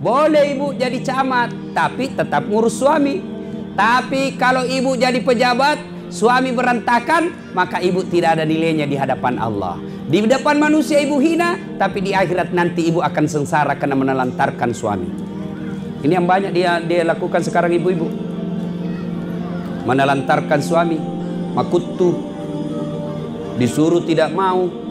Boleh ibu jadi camat, tapi tetap ngurus suami. Tapi kalau ibu jadi pejabat, suami berantakan, maka ibu tidak ada nilainya di hadapan Allah. Di depan manusia ibu hina, tapi di akhirat nanti ibu akan sengsara karena menelantarkan suami. Ini yang banyak dia lakukan sekarang ibu-ibu. Menelantarkan suami, makutu, disuruh tidak mau.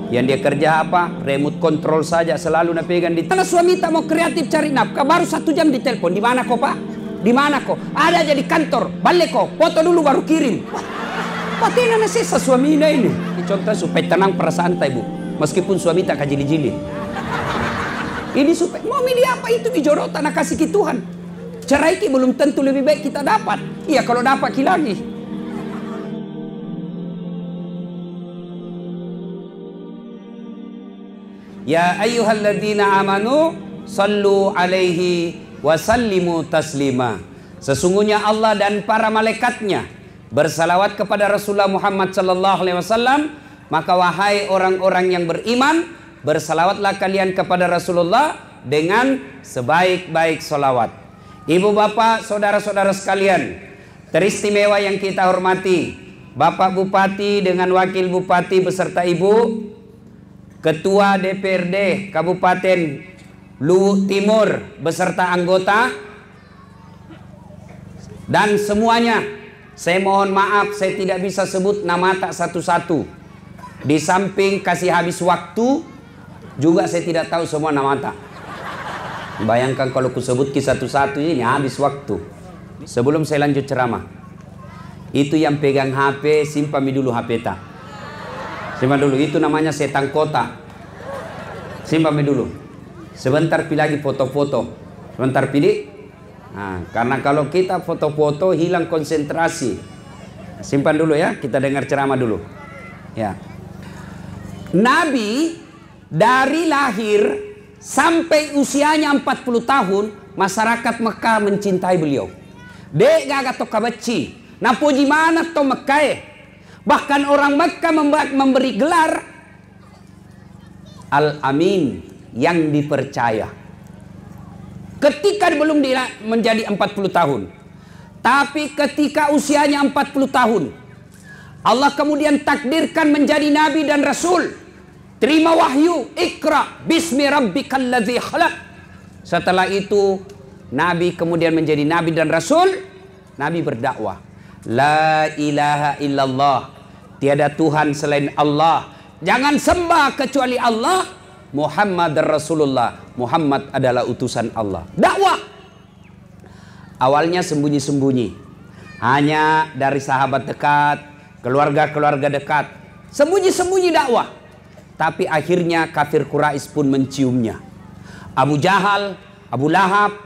Yang dia kerja apa? Remote control saja, selalu napegang di. Karena suami tak mau kreatif cari nafkah, baru 1 jam di telepon. Di mana kok pak? Di mana kok? Ada aja di kantor. Balik kok, foto dulu baru kirim. Patina na sisa suami ini. Contoh supaya tenang perasaan tak ibu. Meskipun suami tak kajili-jili. Ini supaya mau milih apa itu bijorotan nak kasih ke Tuhan. Cerai ki belum tentu lebih baik kita dapat. Iya kalau dapat ki lagi. Ya ayyuhalladzina amanu sallu alaihi wa sallimu taslima. Sesungguhnya Allah dan para malaikatnya bersalawat kepada Rasulullah Muhammad sallallahu alaihi wasallam. Maka wahai orang-orang yang beriman, bersalawatlah kalian kepada Rasulullah dengan sebaik-baik salawat. Ibu bapak, saudara-saudara sekalian, teristimewa yang kita hormati, Bapak Bupati dengan Wakil Bupati beserta Ibu Ketua DPRD Kabupaten Luwu Timur beserta anggota, dan semuanya, saya mohon maaf saya tidak bisa sebut nama tak satu-satu. Di samping kasih habis waktu, juga saya tidak tahu semua nama tak. Bayangkan kalau ku sebut ki satu-satu ini habis waktu. Sebelum saya lanjut ceramah, itu yang pegang HP simpan dulu HP tak. Simpan dulu, itu namanya setan kota. Simpan dulu. Sebentar pilih lagi foto-foto. Sebentar pilih. Nah, karena kalau kita foto-foto hilang konsentrasi. Simpan dulu ya, kita dengar ceramah dulu. Ya. Nabi dari lahir sampai usianya 40 tahun, masyarakat Mekah mencintai beliau. Dek gagat to kabeci. Nah puji mana to Mekah. Bahkan orang Mekah memberi gelar Al-Amin, yang dipercaya. Ketika belum menjadi 40 tahun. Tapi ketika usianya 40 tahun, Allah kemudian takdirkan menjadi Nabi dan Rasul. Terima wahyu, Iqra bismi rabbikal ladzi khalaq. Setelah itu Nabi kemudian menjadi Nabi dan Rasul. Nabi berdakwah, la ilaha illallah, tiada Tuhan selain Allah, jangan sembah kecuali Allah, Muhammad Rasulullah, Muhammad adalah utusan Allah. Dakwah awalnya sembunyi-sembunyi, hanya dari sahabat dekat, keluarga-keluarga dekat, sembunyi-sembunyi dakwah. Tapi akhirnya kafir Quraisy pun menciumnya. Abu Jahal, Abu Lahab,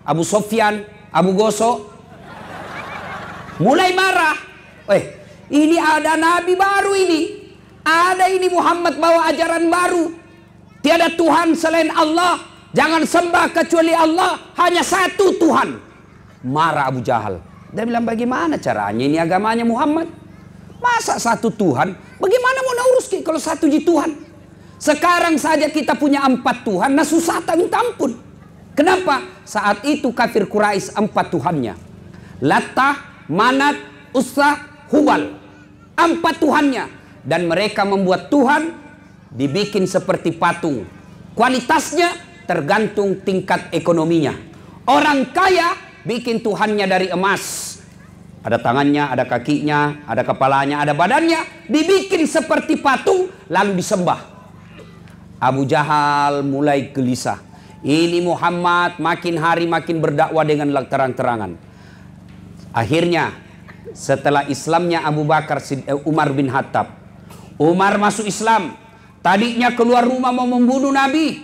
Abu Sofyan, Abu Gosok mulai marah. Ini ada nabi baru ini. Ada ini Muhammad bawa ajaran baru. Tiada Tuhan selain Allah. Jangan sembah kecuali Allah. Hanya satu Tuhan. Marah Abu Jahal. Dia bilang bagaimana caranya ini agamanya Muhammad? Masa satu Tuhan? Bagaimana mau urus kalau satu ji Tuhan? Sekarang saja kita punya 4 Tuhan. Nah susah tak minta ampun. Kenapa? Saat itu kafir Quraisy 4 Tuhannya. Latah, Manat, Uzza, Hubal. 4 Tuhannya. Dan mereka membuat Tuhan dibikin seperti patung. Kualitasnya tergantung tingkat ekonominya. Orang kaya bikin Tuhannya dari emas. Ada tangannya, ada kakinya, ada kepalanya, ada badannya. Dibikin seperti patung lalu disembah. Abu Jahal mulai gelisah. Ini Muhammad makin hari makin berdakwah dengan terang-terangan. Akhirnya setelah Islamnya Abu Bakar, Umar bin Khattab. Umar masuk Islam. Tadinya keluar rumah mau membunuh Nabi.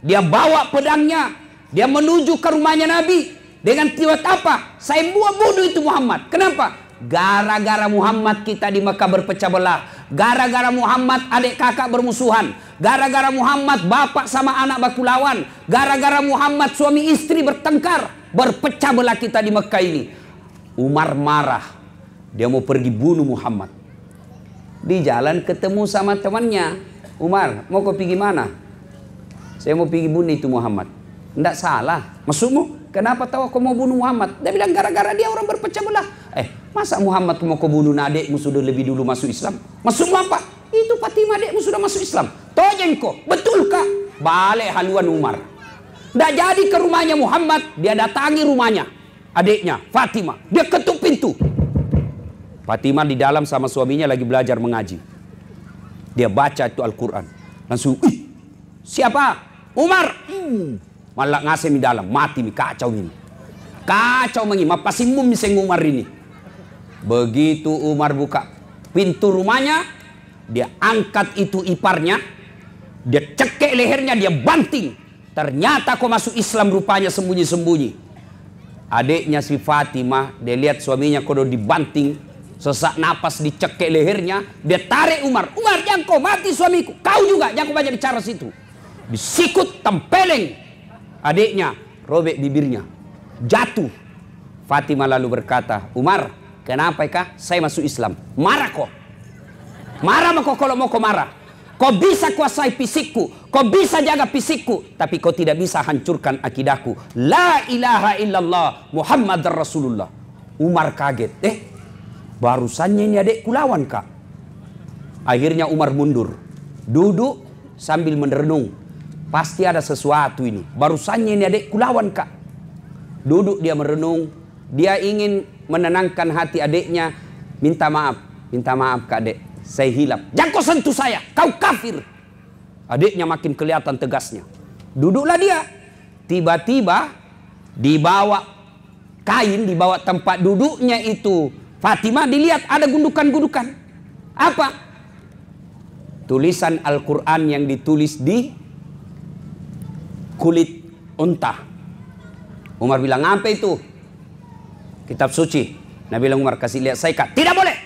Dia bawa pedangnya. Dia menuju ke rumahnya Nabi. Dengan tiwat apa? Saya bunuh itu Muhammad. Kenapa? Gara-gara Muhammad kita di Mekah berpecah belah. Gara-gara Muhammad adik kakak bermusuhan. Gara-gara Muhammad bapak sama anak baku lawan. Gara-gara Muhammad suami istri bertengkar. Berpecah belah kita di Mekah ini. Umar marah. Dia mau pergi bunuh Muhammad. Di jalan ketemu sama temannya. Umar, mau kau pergi mana? Saya mau pergi bunuh itu Muhammad. Tidak salah. Maksudmu, kenapa tahu kau mau bunuh Muhammad? Dia bilang gara-gara dia orang berpecah belah. Masa Muhammad mau kau bunuh adikmu sudah lebih dulu masuk Islam? Maksudmu apa? Itu Fatimah adikmu sudah masuk Islam. Tojengko, betul kak? Balik haluan Umar. Tidak jadi ke rumahnya Muhammad, dia datangi rumahnya adiknya Fatimah. Dia ketuk pintu. Fatimah di dalam sama suaminya lagi belajar mengaji. Dia baca itu Al-Quran. Langsung, siapa? Umar. Malah ngasih di dalam, mati mi kacau ini. Kacau mengi, mapasimum miseng Umar ini. Begitu Umar buka pintu rumahnya, dia angkat itu iparnya, dia cekek lehernya, dia banting. Ternyata kau masuk Islam rupanya sembunyi-sembunyi. Adiknya si Fatimah, dia lihat suaminya kau dibanting, sesak napas dicekek lehernya, dia tarik Umar. Umar, jangan kau mati suamiku. Kau juga, jangan kau banyak bicara situ. Disikut, tempeleng. Adiknya robek bibirnya, jatuh. Fatimah lalu berkata, Umar, kenapa kah saya masuk Islam? Marah kok. Marah kok kalau mau kau marah. Kau bisa kuasai fisikku, kau bisa jaga fisikku, tapi kau tidak bisa hancurkan akidahku. La ilaha illallah Muhammad Rasulullah. Umar kaget. Barusannya ini adikku lawan kak. Akhirnya Umar mundur, duduk sambil merenung. Pasti ada sesuatu ini. Barusannya ini adikku lawan kak. Duduk dia merenung. Dia ingin menenangkan hati adiknya. Minta maaf kak adik. Saya hilaf. Jangan kau sentuh saya. Kau kafir. Adiknya makin kelihatan tegasnya. Duduklah dia. Tiba-tiba dibawa kain, dibawa tempat duduknya itu. Fatimah dilihat ada gundukan-gundukan. Apa? Tulisan Al-Quran yang ditulis di kulit unta. Umar bilang, apa itu? Kitab suci. Nabi bilang, Umar kasih lihat saya kak. Tidak boleh.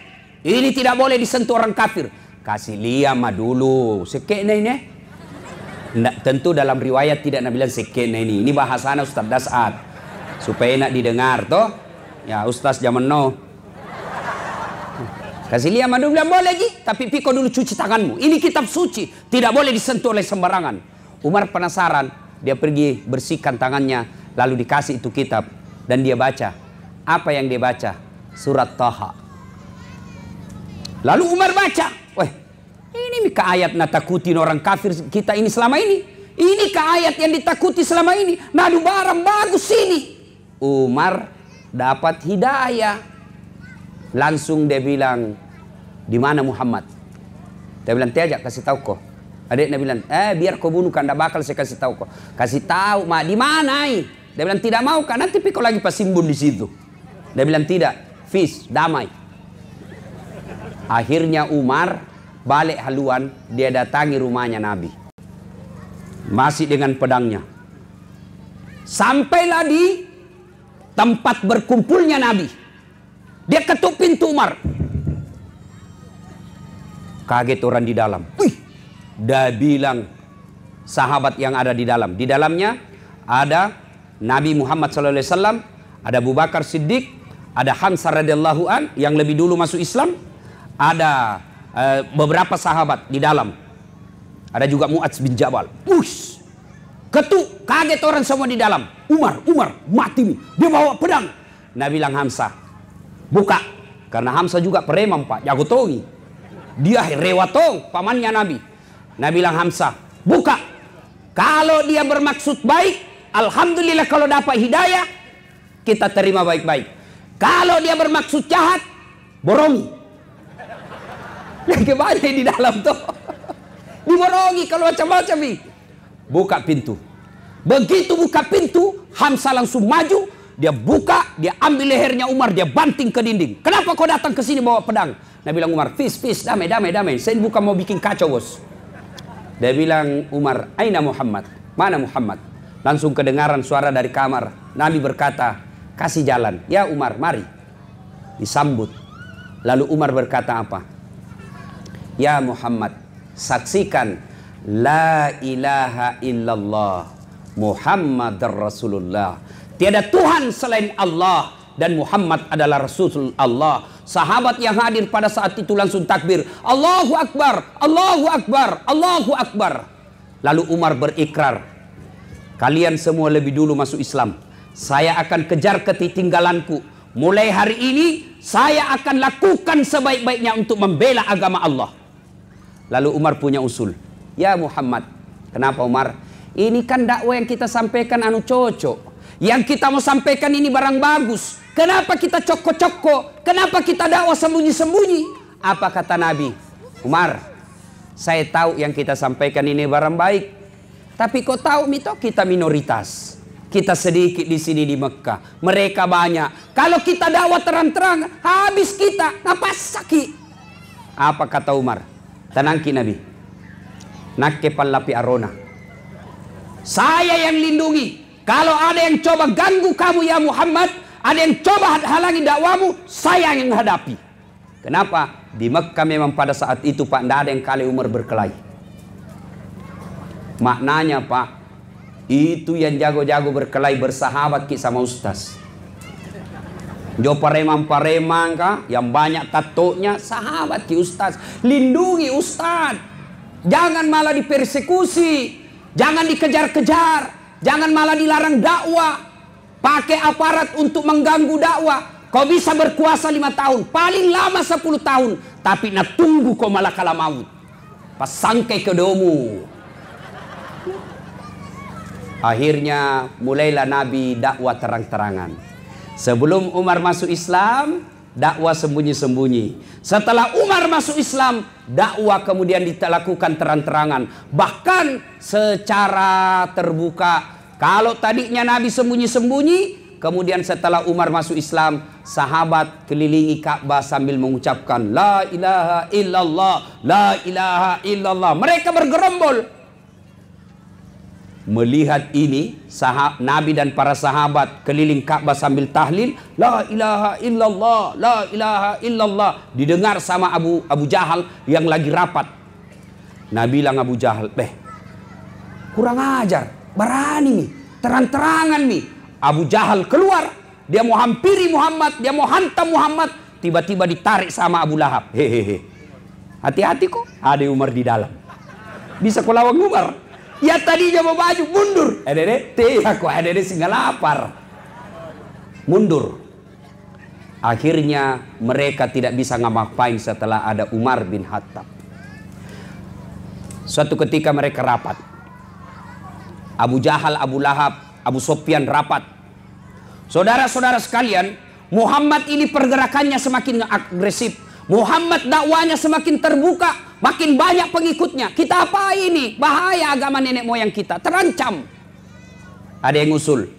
Ini tidak boleh disentuh orang kafir. Kasih lihat mah dulu. Sekeknya ini. Nggak, tentu dalam riwayat tidak Nabi bilang sekeknya ini. Ini bahasanya Ustaz Das'ad. Supaya enak didengar toh. Ya Ustaz zaman now. Kasih lihat mah dulu. Bilang boleh ji. Tapi piko dulu cuci tanganmu. Ini kitab suci. Tidak boleh disentuh oleh sembarangan. Umar penasaran. Dia pergi bersihkan tangannya, lalu dikasih itu kitab dan dia baca. Apa yang dia baca? Surat Taha. Lalu Umar baca, weh, ini ke ayat natakutin orang kafir kita ini selama ini. Ini ke ayat yang ditakuti selama ini. Nadu barang bagus ini. Umar dapat hidayah. Langsung dia bilang, di mana Muhammad? Dia bilang, tiajak kasih tahu kok. Adiknya bilang, biar kau bunuh kan, tidak bakal saya kasih tahu kok. Kasih tahu, mak di mana? Dia bilang tidak mau kan, nanti pikir lagi pasimbun di situ. Dia bilang tidak, peace, damai. Akhirnya Umar balik haluan, dia datangi rumahnya Nabi. Masih dengan pedangnya. Sampailah di tempat berkumpulnya Nabi. Dia ketuk pintu Umar. Kaget orang di dalam. Wih! Dia bilang sahabat yang ada di dalam. Di dalamnya ada Nabi Muhammad SAW, ada Abu Bakar Siddiq, ada Hamzah radhiyallahu an yang lebih dulu masuk Islam, ada beberapa sahabat di dalam. Ada juga Mu'adz bin Jabal. Push! Ketuk, kaget orang semua di dalam. Umar, mati nih. Dia bawa pedang. Nabi bilang Hamzah, buka. Karena Hamzah juga preman pak, jago tongi. Dia rewatong, pamannya Nabi. Nabi bilang Hamzah, buka. Kalau dia bermaksud baik, alhamdulillah kalau dapat hidayah, kita terima baik-baik. Kalau dia bermaksud jahat, borongi. Yang kebanyakan di dalam tuh. Diborongi kalau macam-macam nih. Buka pintu. Begitu buka pintu, Hamzah langsung maju. Dia buka, dia ambil lehernya Umar, dia banting ke dinding. Kenapa kau datang ke sini bawa pedang? Nabi bilang Umar, peace, damai. Saya bukan mau bikin kacau bos. Dia bilang Umar, aina Muhammad? Mana Muhammad? Langsung kedengaran suara dari kamar. Nabi berkata, kasih jalan. Ya Umar, mari. Disambut. Lalu Umar berkata apa? Ya Muhammad, saksikan la ilaha illallah Muhammad Rasulullah. Tiada Tuhan selain Allah dan Muhammad adalah Rasul Allah. Sahabat yang hadir pada saat itu langsung takbir. Allahu Akbar, Allahu Akbar, Allahu Akbar. Lalu Umar berikrar. Kalian semua lebih dulu masuk Islam. Saya akan kejar ketertinggalanku. Mulai hari ini saya akan lakukan sebaik-baiknya untuk membela agama Allah. Lalu Umar punya usul. Ya Muhammad, kenapa Umar? Ini kan dakwah yang kita sampaikan cocok. Yang kita mau sampaikan ini barang bagus. Kenapa kita cokok-cokok? Kenapa kita dakwah sembunyi-sembunyi? Apa kata Nabi? Umar, saya tahu yang kita sampaikan ini barang baik. Tapi kau tahu mito, kita minoritas. Kita sedikit di sini di Mekah. Mereka banyak. Kalau kita dakwah terang-terang, habis kita. Napas sakit. Apa kata Umar? Tenangki Nabi. Nakke pallapi arona. Saya yang lindungi. Kalau ada yang coba ganggu kamu ya Muhammad, ada yang coba halangi dakwamu, saya yang hadapi. Kenapa? Di Mekah memang pada saat itu Pak, tidak ada yang kali Umar berkelahi. Maknanya Pak, itu yang jago-jago berkelahi bersahabat ki sama ustaz. Jo paremang-paremang kah, yang banyak tatonya, sahabat ki ustaz. Lindungi ustaz. Jangan malah dipersekusi, jangan dikejar-kejar. Jangan malah dilarang dakwah. Pakai aparat untuk mengganggu dakwah. Kau bisa berkuasa 5 tahun. Paling lama 10 tahun. Tapi nak tunggu kau malah kalah maut. Pas sangkai ke domu. Akhirnya mulailah Nabi dakwah terang-terangan. Sebelum Umar masuk Islam, dakwah sembunyi-sembunyi. Setelah Umar masuk Islam, dakwah kemudian dilakukan terang-terangan. Bahkan secara terbuka. Kalau tadinya Nabi sembunyi-sembunyi, kemudian setelah Umar masuk Islam, sahabat kelilingi Ka'bah sambil mengucapkan La ilaha illallah, La ilaha illallah. Mereka bergerombol. Melihat ini, Nabi dan para sahabat keliling Ka'bah sambil tahlil, La ilaha illallah, La ilaha illallah. Didengar sama Abu Jahal yang lagi rapat. Nabi bilang Abu Jahal, kurang ajar, berani nih, terang-terangan nih. Abu Jahal keluar, dia mau hampiri Muhammad, dia mau hantam Muhammad. Tiba-tiba ditarik sama Abu Lahab. Hehehe. Hati-hati kok, ada Umar di dalam. Bisa kau lawan Umar? Ya tadinya mau maju, mundur. Aku singa lapar. Mundur. Akhirnya mereka tidak bisa ngapain setelah ada Umar bin Khattab. Suatu ketika mereka rapat. Abu Jahal, Abu Lahab, Abu Sufyan rapat. Saudara-saudara sekalian, Muhammad ini pergerakannya semakin agresif. Muhammad dakwanya semakin terbuka, makin banyak pengikutnya. Kita apa ini? Bahaya agama nenek moyang kita, terancam. Ada yang usul.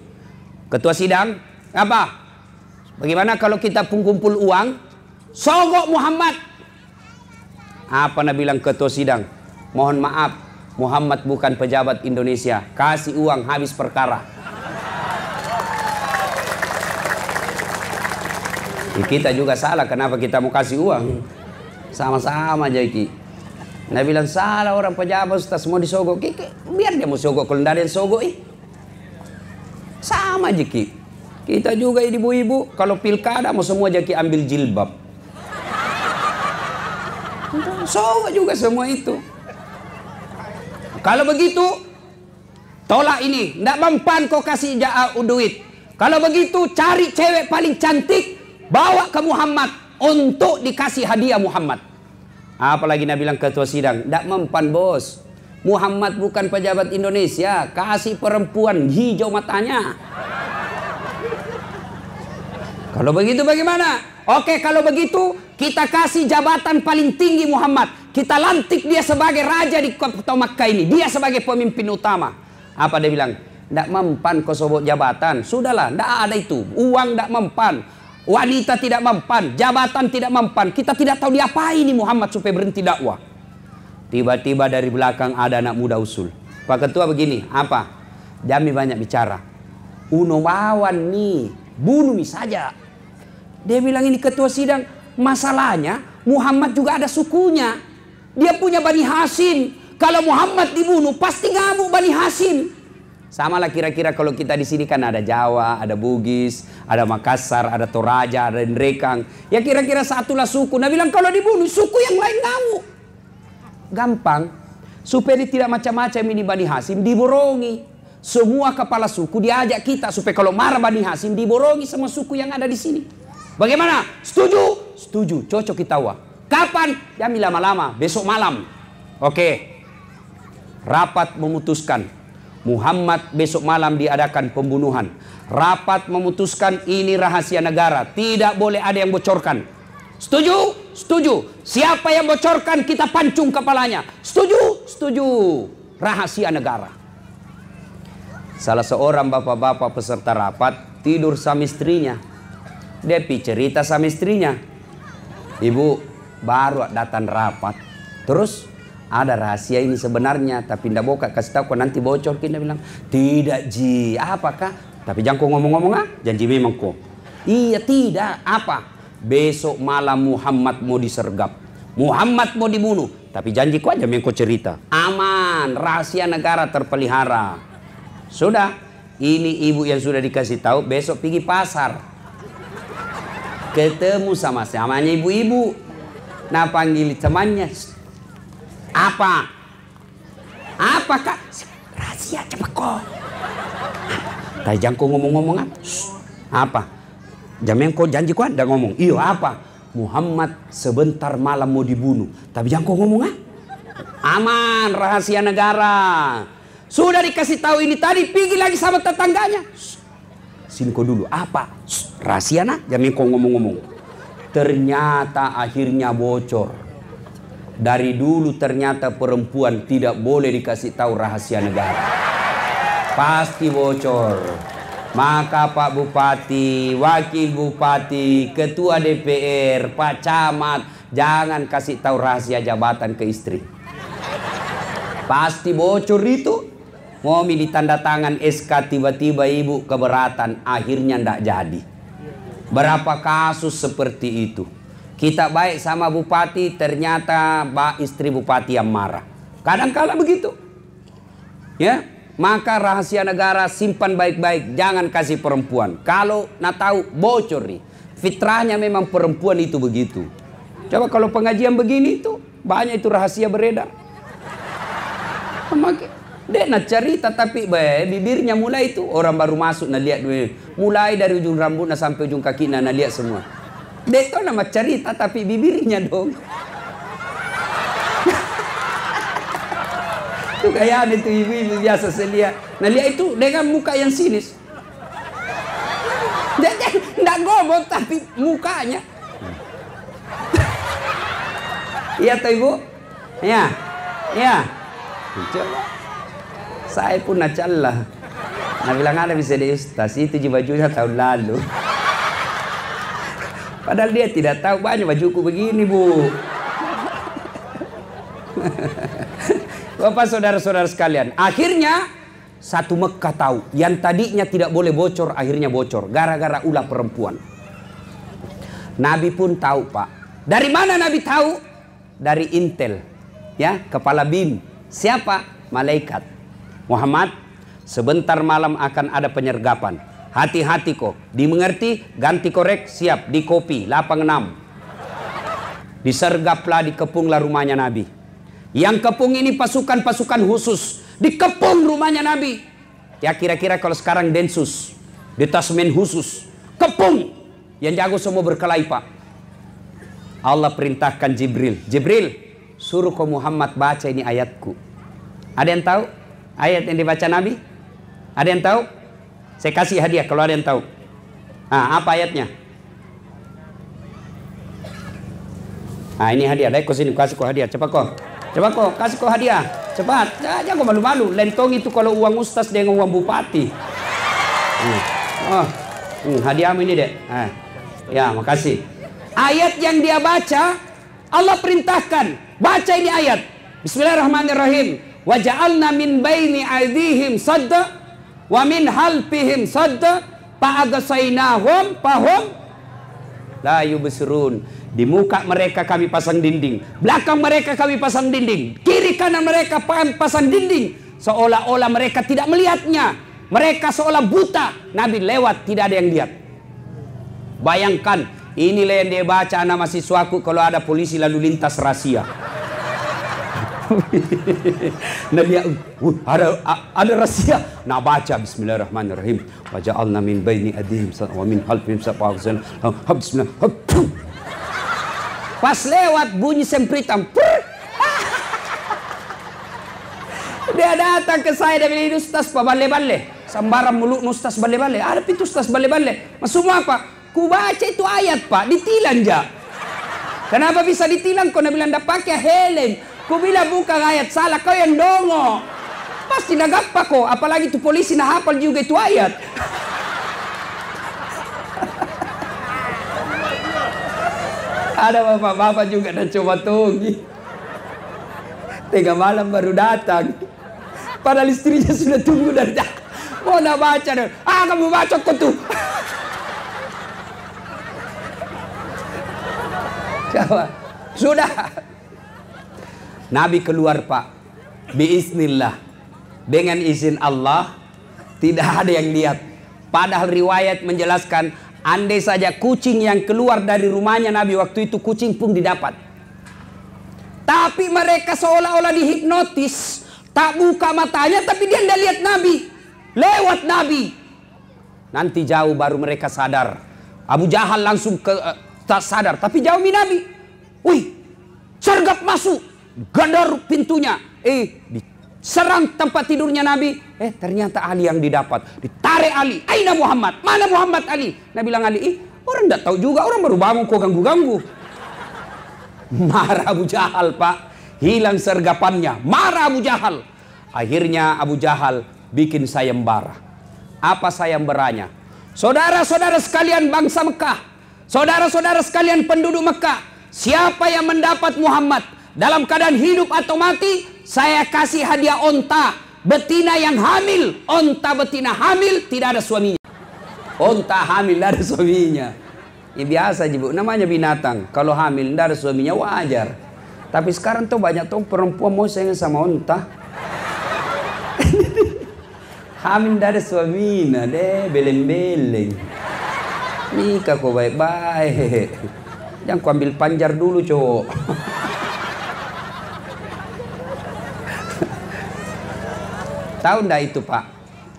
Ketua sidang, apa? Bagaimana kalau kita kumpul uang, sogok Muhammad? Apa Nabi bilang ketua sidang? Mohon maaf, Muhammad bukan pejabat Indonesia. Kasih uang habis perkara. Kita juga salah, kenapa kita mau kasih uang? Sama-sama aja Ki. Nah bilang salah orang pejabat Ustaz mau disogok. Biar dia mau sogok, kalau tidak ada yang sogok sama aja Ki. Kita juga ibu-ibu kalau pilkada mau semua aja Ki ambil jilbab. Sogok juga semua itu. Kalau begitu tolak ini, tidak mempan kau kasih duit. Kalau begitu cari cewek paling cantik, bawa ke Muhammad untuk dikasih hadiah Muhammad. Apalagi Nabi bilang ketua sidang, tidak mempan bos. Muhammad bukan pejabat Indonesia, kasih perempuan hijau matanya. Kalau begitu bagaimana? Oke, kalau begitu kita kasih jabatan paling tinggi Muhammad. Kita lantik dia sebagai raja di kota Makkah ini. Dia sebagai pemimpin utama. Apa dia bilang? Tidak mempan kau sobok jabatan. Sudahlah, tidak ada itu. Uang tidak mempan. Wanita tidak mempan, jabatan tidak mempan. Kita tidak tahu diapain ini Muhammad supaya berhenti dakwah. Tiba-tiba dari belakang ada anak muda usul. Pak Ketua begini, apa? Jami banyak bicara. Uno wawan nih, bunuh nih saja. Dia bilang ini ketua sidang, masalahnya Muhammad juga ada sukunya. Dia punya Bani Hashim. Kalau Muhammad dibunuh pasti ngamuk Bani Hashim. Sama lah kira-kira kalau kita di sini kan ada Jawa, ada Bugis, ada Makassar, ada Toraja, ada Ndrekang. Ya kira-kira satulah suku. Nah bilang kalau dibunuh suku yang lain ngamuk. Gampang. Supaya dia tidak macam-macam ini Bani Hashim diborongi. Semua kepala suku diajak kita supaya kalau marah Bani Hasyim diborongi semua suku yang ada di sini. Bagaimana? Setuju? Setuju. Cocok kita wah. Kapan? Jangan lama-lama. Besok malam. Oke. Rapat memutuskan. Muhammad besok malam diadakan pembunuhan. Rapat memutuskan ini rahasia negara. Tidak boleh ada yang bocorkan. Setuju? Setuju. Siapa yang bocorkan kita pancung kepalanya. Setuju? Setuju. Rahasia negara. Salah seorang bapak-bapak peserta rapat tidur sama istrinya. Dia cerita sama istrinya. Ibu, baru datang rapat. Terus ada rahasia ini sebenarnya, tapi ndak boka kasih tahu kok nanti bocor. Kita bilang, tidak Ji, apakah? Tapi jangan kau ngomong-ngomong ah, janji memang kok. Iya tidak, apa? Besok malam Muhammad mau disergap. Muhammad mau dibunuh. Tapi janji kau aja memang kau cerita. Aman, rahasia negara terpelihara. Sudah, ini ibu yang sudah dikasih tahu, besok pergi pasar. Ketemu sama samanya ibu-ibu. Nah panggil temannya. Apa? Apa kak? Rahasia cepat kok. Tapi jangan kau ngomong-ngomong apa? Jangan kau janji kau anda ngomong. Iyo apa? Muhammad sebentar malam mau dibunuh. Tapi jangan kau ngomong Aman, rahasia negara. Sudah dikasih tahu ini tadi, pergi lagi sama tetangganya. Sini kau dulu. Apa? Rahasia nah, jangan kau ngomong-ngomong. Ternyata akhirnya bocor. Dari dulu ternyata perempuan tidak boleh dikasih tahu rahasia negara. Pasti bocor. Maka Pak Bupati, Wakil Bupati, Ketua DPR, Pak Camat, jangan kasih tahu rahasia jabatan ke istri. Pasti bocor itu. Mau ditanda tangan SK tiba-tiba ibu keberatan, akhirnya ndak jadi. Berapa kasus seperti itu. Kita baik sama bupati, ternyata istri bupati yang marah. Kadang-kala begitu. Ya, maka rahasia negara simpan baik-baik, jangan kasih perempuan. Kalau nak tahu bocor nih. Fitrahnya memang perempuan itu begitu. Coba kalau pengajian begini itu banyak itu rahasia beredar. Dia nak cerita tapi bibirnya mulai itu orang baru masuk nak lihat mulai dari ujung rambutnya sampai ujung kaki nak lihat semua. Dia itu nama cerita tapi bibirnya dong. Itu kayak itu ibu-ibu biasa saya lihat. Nah lihat itu dengan muka yang sinis. Dia tidak ngomong tapi mukanya. Iya toh ibu? Ya, ya. Coba. Saya pun nacalah. Nah bilang ada bisa di ustaz itu bajunya tahun lalu. Padahal dia tidak tahu banyak bajuku begini bu. Bapak saudara-saudara sekalian, akhirnya satu Mekah tahu yang tadinya tidak boleh bocor akhirnya bocor gara-gara ulah perempuan. Nabi pun tahu pak. Dari mana Nabi tahu? Dari intel, ya kepala BIN. Siapa? Malaikat. Muhammad, sebentar malam akan ada penyergapan. Hati-hati kok. Dimengerti? Ganti korek, siap. Di kopi, lapang 6. Disergaplah, dikepunglah rumahnya Nabi. Yang kepung ini pasukan-pasukan khusus. Dikepung rumahnya Nabi. Ya kira-kira kalau sekarang Densus. Detasmen khusus. Kepung. Yang jago semua berkelahi pak. Allah perintahkan Jibril. Jibril, suruh kau Muhammad baca ini ayatku. Ada yang tahu? Ayat yang dibaca Nabi? Ada yang tahu? Saya kasih hadiah kalau ada yang tahu. Nah, apa ayatnya? Nah, ini hadiah. Dai kau sini kasih kau hadiah. Cepat kau. Cepat kau kasih kau hadiah. Cepat. Jangan kau malu-malu. Lentong itu kalau uang ustaz dengan uang bupati. Hadiahmu ini dek. Ya, makasih. Ayat yang dia baca, Allah perintahkan. Baca ini ayat. Bismillahirrahmanirrahim. Wa ja'alna min baini aydihim sadda wa min halfihim sadda fa'agasainahum fahum la yubsirun. Di muka mereka kami pasang dinding, belakang mereka kami pasang dinding, kiri kanan mereka pasang dinding, seolah-olah mereka tidak melihatnya. Mereka seolah buta. Nabi lewat tidak ada yang lihat. Bayangkan, inilah yang dia baca anak mahasiswaku kalau ada polisi lalu lintas rahasia. Nah dia ada rahasia. Nah baca Bismillahirrahmanirrahim. Wa ja'alna min baini adihim wa min khalfihim safahan. Bismillah. Pas lewat bunyi sempritan. Dia datang ke saya, dia bilang, Ustaz pak bale-bale, sambaran mulut Ustaz bale-bale. Ada pintu Ustaz bale-bale. Maksud apa? Ku baca itu ayat pak, ditilang ja. Kenapa bisa ditilang? Kau nak bilang dah pakai helm. Ku bilang bukan ayat, salah kau yang dongo. Pasti dah gapa kau. Apalagi tu polisi nak hafal juga itu ayat. Ada bapak-bapak juga dah coba tunggu. Tengah malam baru datang. Padahal istrinya sudah tunggu dari dah. Mau nak baca dong. Kamu baca kau tuh. Sudah. Nabi keluar pak. Biiznillah. Dengan izin Allah. Tidak ada yang lihat. Padahal riwayat menjelaskan. Andai saja kucing yang keluar dari rumahnya Nabi waktu itu, kucing pun didapat. Tapi mereka seolah-olah dihipnotis. Tak buka matanya tapi dia tidak lihat Nabi. Lewat Nabi. Nanti jauh baru mereka sadar. Abu Jahal langsung tak sadar. Tapi jauh Nabi. Wih, sergap masuk. Gadar pintunya. Diserang tempat tidurnya Nabi. Ternyata Ali yang didapat. Ditarik Ali. Aina Muhammad? Mana Muhammad Ali? Nabi bilang Ali, orang tidak tahu juga. Orang baru bangun kok ganggu-ganggu. Marah Abu Jahal pak. Hilang sergapannya. Marah Abu Jahal. Akhirnya Abu Jahal bikin sayembara. Apa sayembaranya? Saudara-saudara sekalian bangsa Mekah. Saudara-saudara sekalian penduduk Mekah. Siapa yang mendapat Muhammad dalam keadaan hidup atau mati, saya kasih hadiah onta betina yang hamil. Onta betina hamil tidak ada suaminya. Onta hamil tidak ada suaminya. Ya biasa aja bu, namanya binatang. Kalau hamil tidak ada suaminya wajar. Tapi sekarang tuh banyak tuh perempuan mau sayang sama onta. Hamil tidak ada suaminya deh, beleng-beleng. Nikah kok baik-baik. Jangan ku ambil panjar dulu cowok. Tahu ndak itu pak?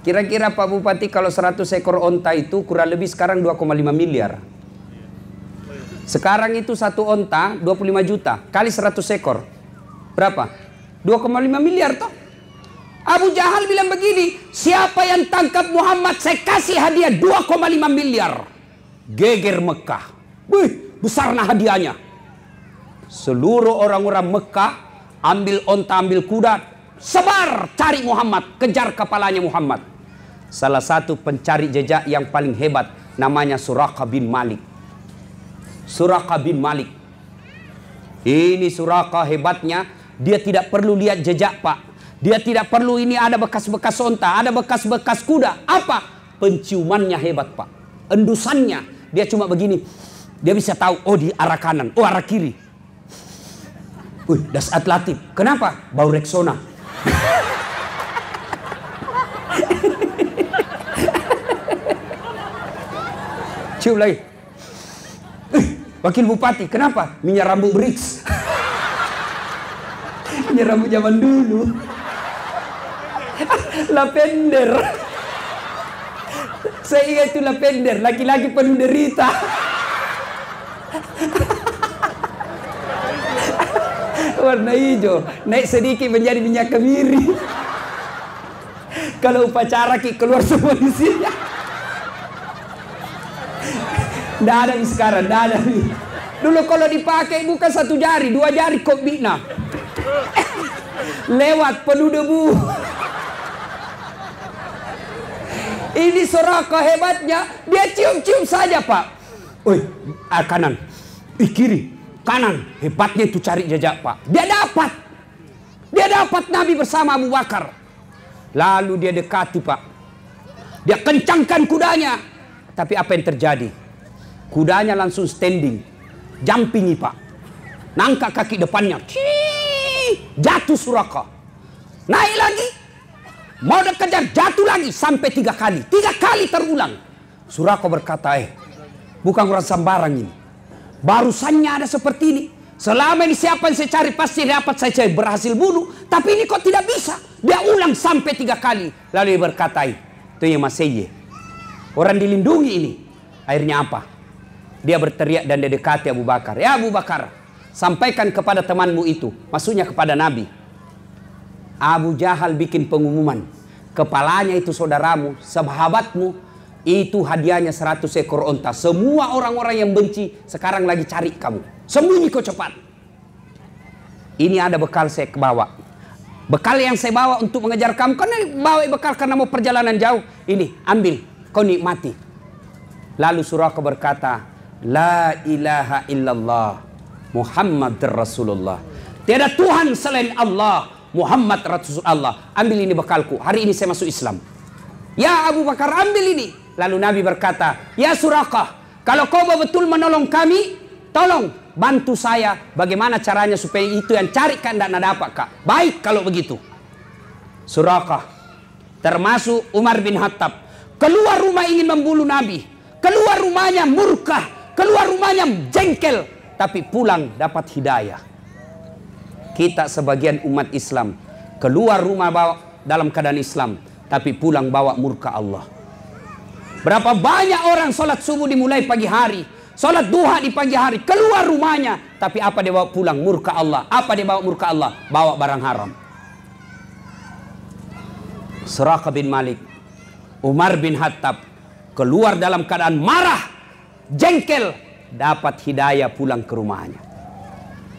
Kira-kira Pak Bupati kalau 100 ekor onta itu kurang lebih sekarang 2,5 miliar. Sekarang itu satu onta 25 juta kali 100 ekor. Berapa? 2,5 miliar toh. Abu Jahal bilang begini, siapa yang tangkap Muhammad saya kasih hadiah 2,5 miliar. Geger Mekah. Wih, besar nah hadiahnya. Seluruh orang-orang Mekah ambil onta, ambil kuda, sebar cari Muhammad, kejar kepalanya Muhammad. Salah satu pencari jejak yang paling hebat namanya Suraqah bin Malik. Suraqah bin Malik. Ini Suraqah hebatnya, dia tidak perlu lihat jejak pak. Dia tidak perlu ini ada bekas-bekas onta, ada bekas-bekas kuda. Apa? Penciumannya hebat pak. Endusannya, dia cuma begini. Dia bisa tahu, oh di arah kanan, oh arah kiri. Wih, dasar latif. Kenapa? Bau Rexona. Cium lagi. Wakil Bupati, kenapa? Minyak rambut Brix. Minyak rambut zaman dulu. Lavender. Saya ingat itu lavender, laki-laki penuh derita. Warna hijau, naik sedikit menjadi minyak kemiri. Kalau upacara keluar semua isinya. Nggak ada sekarang, nggak ada. Dulu kalau dipakai bukan satu jari, 2 jari kok bina. Lewat penuh debu. Ini Suraqah hebatnya, dia cium-cium saja pak. Oi, kanan, kiri, kanan. Hebatnya itu cari jejak pak. Dia dapat Nabi bersama Abu Bakar. Lalu dia dekati pak. Dia kencangkan kudanya. Tapi apa yang terjadi? Kudanya langsung standing, jumpingi pak. Nangkak kaki depannya, jatuh Suraqah. Naik lagi, mau dikejar, jatuh lagi sampai 3 kali. 3 kali terulang. Suraqah berkata, bukan orang sembarang ini. Barusannya ada seperti ini. Selama ini siapa yang saya cari pasti dapat, saya berhasil bunuh. Tapi ini kok tidak bisa. Dia ulang sampai 3 kali. Lalu dia berkata, itu yang masih orang dilindungi ini. Akhirnya apa? Dia berteriak dan dia dekati Abu Bakar. Ya Abu Bakar, sampaikan kepada temanmu itu. Maksudnya kepada Nabi. Abu Jahal bikin pengumuman. Kepalanya itu saudaramu, sahabatmu. Itu hadiahnya 100 ekor onta. Semua orang-orang yang benci sekarang lagi cari kamu. Sembunyi kau cepat. Ini ada bekal saya bawa. Bekal yang saya bawa untuk mengejar kamu. Karena bawa bekal karena mau perjalanan jauh. Ini ambil, kau nikmati. Lalu Suraqah berkata, La ilaha illallah Muhammad Rasulullah. Tiada Tuhan selain Allah, Muhammad Rasulullah. Ambil ini bekalku. Hari ini saya masuk Islam. Ya Abu Bakar, ambil ini. Lalu Nabi berkata, ya Suraqah, kalau kau betul menolong kami, tolong bantu saya. Bagaimana caranya supaya itu yang carikan dan dapat kak? Baik kalau begitu. Suraqah termasuk Umar bin Khattab keluar rumah ingin membunuh Nabi. Keluar rumahnya murka, keluar rumahnya jengkel, tapi pulang dapat hidayah. Kita sebagian umat Islam keluar rumah bawa dalam keadaan Islam, tapi pulang bawa murka Allah. Berapa banyak orang sholat subuh dimulai pagi hari, sholat duha di pagi hari, keluar rumahnya, tapi apa dia bawa pulang? Murka Allah. Apa dia bawa murka Allah? Bawa barang haram. Suraqah bin Malik, Umar bin Khattab keluar dalam keadaan marah, jengkel, dapat hidayah pulang ke rumahnya.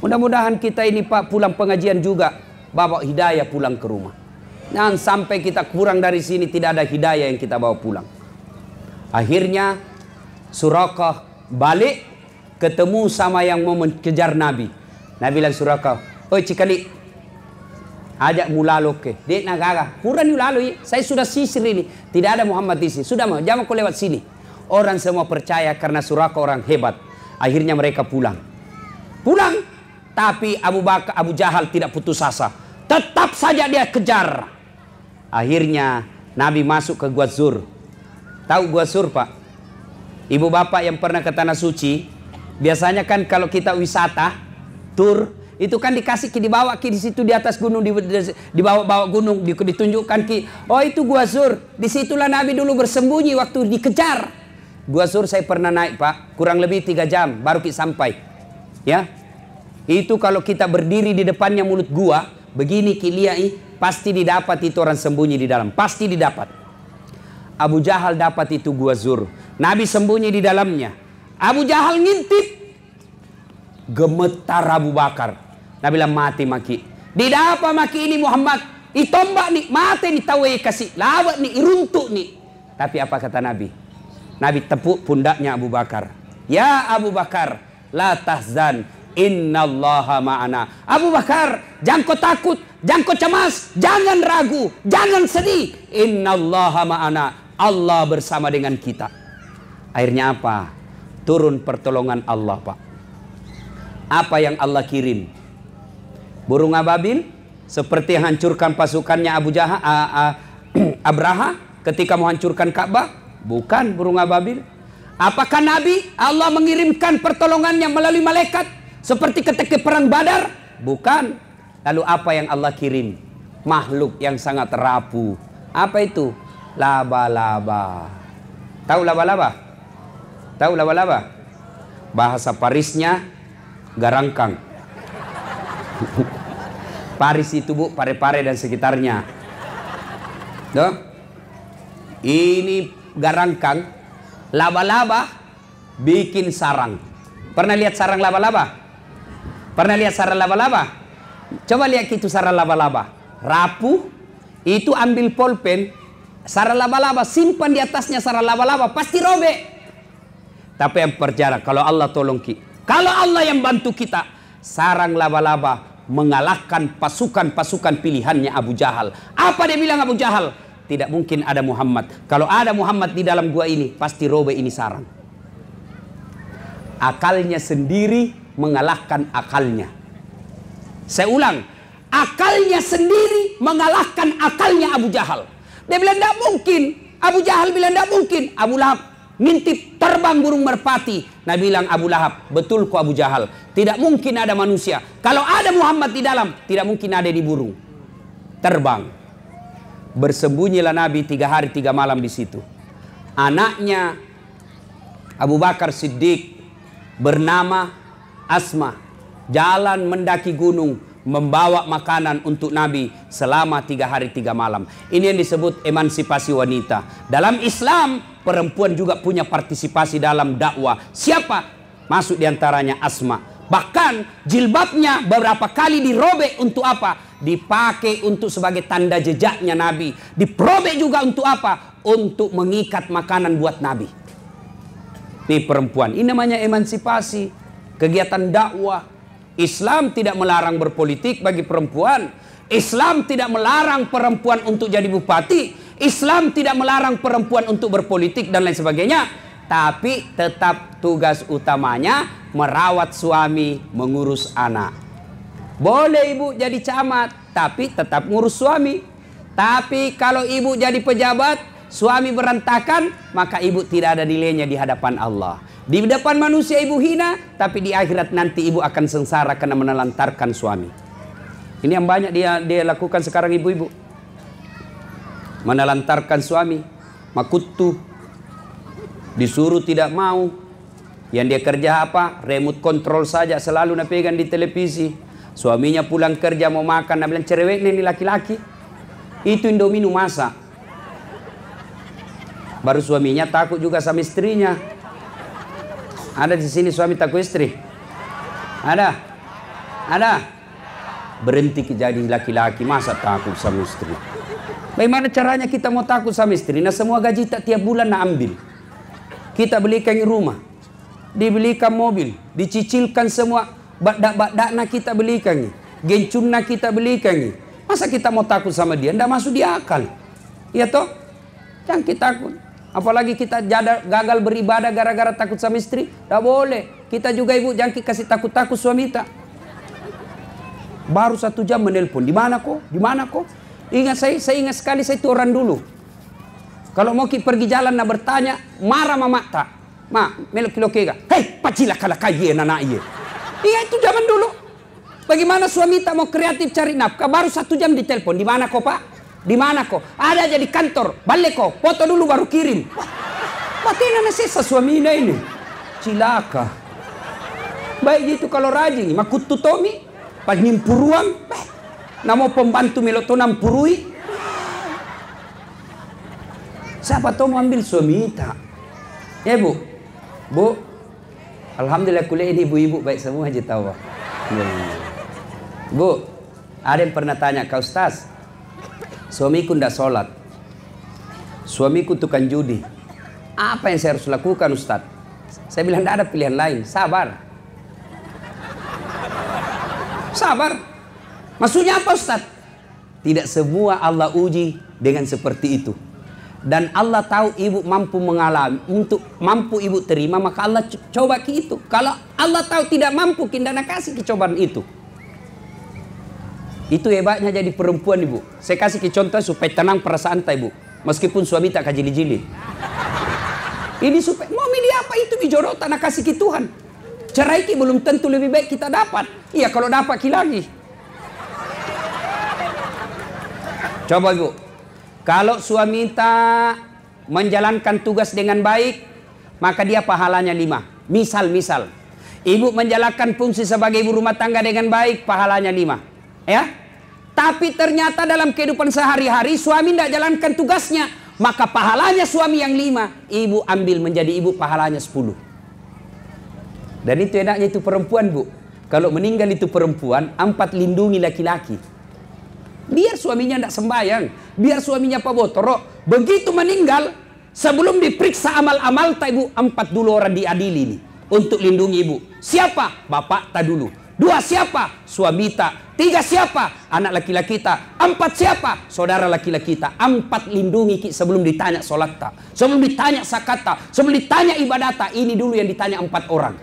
Mudah-mudahan kita ini Pak pulang pengajian juga bawa hidayah pulang ke rumah. Jangan sampai kita kurang dari sini tidak ada hidayah yang kita bawa pulang. Akhirnya Suraqah balik ketemu sama yang mau mengejar Nabi. Nabi bilang Suraqah, oi cikali, ajak mulalo ke. Dek nagaga, kurang mulalo saya sudah sisir ini. Tidak ada Muhammad di sini. Sudah mau, jangan kau lewat sini. Orang semua percaya karena Suraqah orang hebat. Akhirnya mereka pulang. Pulang, tapi Abu Jahal tidak putus asa. Tetap saja dia kejar. Akhirnya Nabi masuk ke Gua Zur. Tahu Gua Zur Pak? Ibu bapak yang pernah ke Tanah Suci, biasanya kan kalau kita wisata, tur, itu kan dikasih dibawa di situ di atas gunung, dibawa gunung, ditunjukkan oh itu Gua Zur. Disitulah Nabi dulu bersembunyi waktu dikejar. Gua Zur saya pernah naik Pak, kurang lebih 3 jam baru kita sampai. Ya, itu kalau kita berdiri di depannya mulut gua, begini lihat pasti didapat itu orang sembunyi di dalam, pasti didapat. Abu Jahal dapat itu Gua Zur. Nabi sembunyi di dalamnya. Abu Jahal ngintip. Gemetar Abu Bakar. Nabi bilang mati maki. Tidak apa maki ini Muhammad. Itombak nih, mati nih tahu kasih. Lawat nih, iruntuk nih. Tapi apa kata Nabi? Nabi tepuk pundaknya Abu Bakar. Ya Abu Bakar, la tahzan. Innallaha ma'ana. Abu Bakar, jangan kau takut, jangan kau cemas, jangan ragu, jangan sedih. Innallaha ma'ana. Allah bersama dengan kita. Akhirnya apa? Turun pertolongan Allah Pak. Apa yang Allah kirim? Burung ababil seperti hancurkan pasukannya Abraha ketika mau hancurkan Ka'bah? Bukan burung ababil. Apakah Nabi Allah mengirimkan pertolongannya melalui malaikat seperti ketika perang Badar? Bukan. Lalu apa yang Allah kirim? Makhluk yang sangat rapuh. Apa itu? Laba-laba. Tahu laba-laba? Tahu laba-laba? Bahasa Parisnya garangkang. Paris itu Bu, Pare-Pare dan sekitarnya. Tuh. Ini garangkang. Laba-laba bikin sarang. Pernah lihat sarang laba-laba? Pernah lihat sarang laba-laba? Coba lihat itu sarang laba-laba. Rapuh. Itu ambil pulpen. Sarang laba-laba simpan di atasnya sarang laba-laba pasti robek. Tapi yang percaya kalau Allah tolong kita, kalau Allah yang bantu kita, sarang laba-laba mengalahkan pasukan-pasukan pilihannya Abu Jahal. Apa dia bilang Abu Jahal? Tidak mungkin ada Muhammad. Kalau ada Muhammad di dalam gua ini, pasti robek ini sarang. Akalnya sendiri mengalahkan akalnya. Saya ulang, akalnya sendiri mengalahkan akalnya Abu Jahal. Dia bilang tidak mungkin. Abu Jahal bilang tidak mungkin. Abu Lahab, ngintip terbang burung merpati. Nabi bilang Abu Lahab, betul kok Abu Jahal. Tidak mungkin ada manusia. Kalau ada Muhammad di dalam, tidak mungkin ada di burung. Terbang. Bersembunyilah Nabi 3 hari 3 malam di situ. Anaknya Abu Bakar Siddiq bernama Asma jalan mendaki gunung membawa makanan untuk Nabi selama 3 hari 3 malam. Ini yang disebut emansipasi wanita. Dalam Islam, perempuan juga punya partisipasi dalam dakwah. Siapa? Masuk diantaranya Asma. Bahkan jilbabnya beberapa kali dirobek untuk apa? Dipakai untuk sebagai tanda jejaknya Nabi. Dirobek juga untuk apa? Untuk mengikat makanan buat Nabi. Ini perempuan. Ini namanya emansipasi. Kegiatan dakwah. Islam tidak melarang berpolitik bagi perempuan. Islam tidak melarang perempuan untuk jadi bupati. Islam tidak melarang perempuan untuk berpolitik dan lain sebagainya. Tapi tetap tugas utamanya merawat suami, mengurus anak. Boleh ibu jadi camat, tapi tetap ngurus suami. Tapi kalau ibu jadi pejabat, suami berantakan, maka ibu tidak ada nilainya di hadapan Allah. Di depan manusia ibu hina, tapi di akhirat nanti ibu akan sengsara karena menelantarkan suami. Ini yang banyak dia lakukan sekarang ibu-ibu. Menelantarkan suami, makutu, disuruh tidak mau. Yang dia kerja apa? Remote control saja, selalu nak pegang di televisi. Suaminya pulang kerja mau makan, nak bilang cerewet ini laki-laki. Itu Indomie masak. Baru suaminya takut juga sama istrinya. Ada di sini suami takut istri? Ada? Ada? Berhenti jadi laki-laki, masa takut sama istri? Bagaimana caranya kita mau takut sama istri? Nah semua gaji tak tiap bulan nak ambil. Kita belikan rumah, dibelikan mobil, dicicilkan semua. Badak-badak nak kita belikan, gencun nak kita belikan. Masa kita mau takut sama dia? Nggak masuk di akal. Iya toh? Jangan kita takut. Apalagi kita gagal beribadah gara-gara takut sama istri. Tak boleh. Kita juga ibu jangan kasih takut-takut suami tak. Baru 1 jam menelpon. Di mana kok? Di mana kok? Ingat saya ingat sekali saya itu orang dulu. Kalau mau pergi jalan nak bertanya, marah mama tak. Ma, melok kilo kega. Hei, pacila kala kaya anak iya. Iya itu zaman dulu. Bagaimana suami tak mau kreatif cari nafkah? Baru 1 jam ditelepon. Di mana kok pak? Di mana kok? Ada aja di kantor. Balik kok. Foto dulu baru kirim. Mati nana sisa suaminya ini. Cilaka. Baik gitu kalau rajin. Makutu Tomi. Pas nyimpuruan. Namo pembantu meloto nampurui. Siapa tahu mau ambil suami tak? Ya bu. Bu. Alhamdulillah kuliah ini ibu-ibu baik semua aja tahu. Bu. Ada yang pernah tanya ke Ustaz. Suamiku tidak sholat. Suamiku tukang judi. Apa yang saya harus lakukan Ustaz? Saya bilang tidak ada pilihan lain. Sabar. Sabar. Maksudnya apa Ustaz? Tidak semua Allah uji dengan seperti itu. Dan Allah tahu ibu mampu mengalami. Untuk mampu ibu terima maka Allah coba ke itu. Kalau Allah tahu tidak mampu kita nak kasih kecobaan itu. Itu hebatnya jadi perempuan ibu. Saya kasih ke contoh supaya tenang perasaan tak ibu. Meskipun suami tak kajili-jili. Ini supaya mau milih apa itu bijoro tak nak kasih ke Tuhan. Cerai ki belum tentu lebih baik kita dapat. Iya kalau dapat ki lagi. Coba ibu. Kalau suami tak menjalankan tugas dengan baik, maka dia pahalanya 5. Misal. Ibu menjalankan fungsi sebagai ibu rumah tangga dengan baik, pahalanya 5. Ya? Tapi ternyata dalam kehidupan sehari-hari suami tidak jalankan tugasnya, maka pahalanya suami yang 5, ibu ambil menjadi ibu pahalanya 10. Dan itu enaknya itu perempuan bu. Kalau meninggal itu perempuan, 4 lindungi laki-laki. Biar suaminya tidak sembahyang, biar suaminya pabotoro. Begitu meninggal, sebelum diperiksa amal-amal tak ibu, 4 dulu orang diadili nih untuk lindungi ibu. Siapa? Bapak tak dulu. 2 siapa? Suami tak. 3 siapa? Anak laki-laki tak. 4 siapa? Saudara laki-laki tak. 4 lindungi ki sebelum ditanya solat tak. Sebelum ditanya zakat tak. Sebelum ditanya ibadah tak. Ini dulu yang ditanya 4 orang.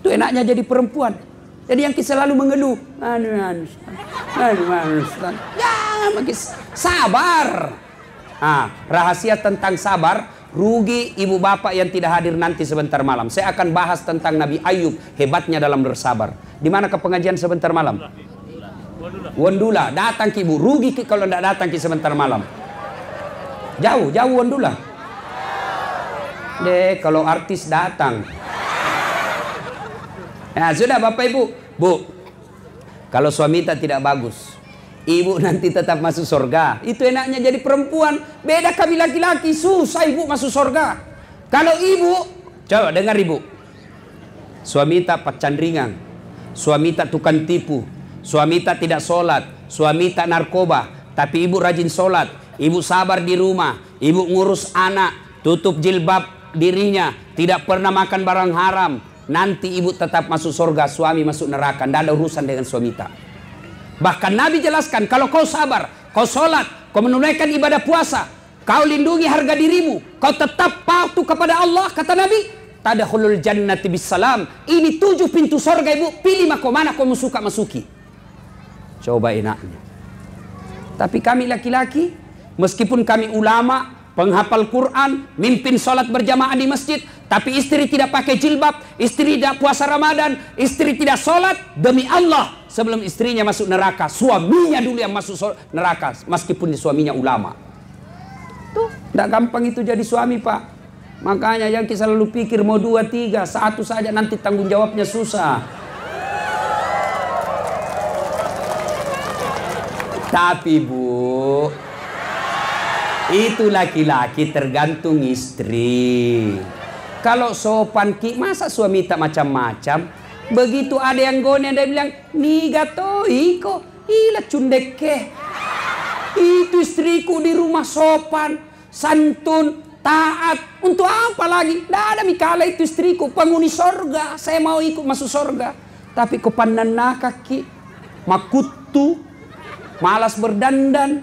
Itu enaknya jadi perempuan. Jadi yang kita selalu mengeluh. Jangan makin sabar. Rahasia tentang sabar. rugi ibu bapak yang tidak hadir nanti sebentar malam. Saya akan bahas tentang Nabi Ayub, hebatnya dalam bersabar. Di mana ke pengajian sebentar malam? Wondula. Datang ki ibu, rugi ki kalau tidak datang ki sebentar malam. Jauh Wondula. Deh, kalau artis datang. Nah, sudah Bapak Ibu. Bu, kalau suami kita tidak bagus, ibu nanti tetap masuk surga. Itu enaknya jadi perempuan. Beda kami laki-laki, susah ibu masuk surga. Kalau ibu, coba dengar ibu. Suami tak pacandringan, suami tak tukang tipu, suami tak tidak sholat, suami tak narkoba, tapi ibu rajin sholat, ibu sabar di rumah, ibu ngurus anak, tutup jilbab dirinya, tidak pernah makan barang haram. Nanti ibu tetap masuk surga, suami masuk neraka. Tidak ada urusan dengan suami tak. Bahkan Nabi jelaskan, kalau kau sabar, kau sholat, kau menunaikan ibadah puasa, kau lindungi harga dirimu, kau tetap patuh kepada Allah, kata Nabi, tadkhulul jannati bisalam. Ini 7 pintu surga ibu, pilih kau mana kau suka masuki. Coba enaknya. Tapi kami laki-laki, meskipun kami ulama, penghafal Quran, mimpin sholat berjamaah di masjid, tapi istri tidak pakai jilbab, istri tidak puasa Ramadan, istri tidak sholat, demi Allah, sebelum istrinya masuk neraka, suaminya dulu yang masuk neraka, meskipun suaminya ulama. Tuh, tidak gampang itu jadi suami, Pak. Makanya yang kita selalu pikir mau 2, 3, 1 saja nanti tanggung jawabnya susah. Tapi Bu, itu laki-laki tergantung istri. Kalau sopan ki, masa suami tak macam-macam? Begitu ada yang gone, dia bilang, "Ni gato iko, ila cundeke." Itu istriku di rumah sopan, santun, taat. Untuk apa lagi? Tidak ada mikala itu istriku, penghuni sorga. Saya mau ikut masuk sorga. Tapi kepandan kaki, makutu, malas berdandan,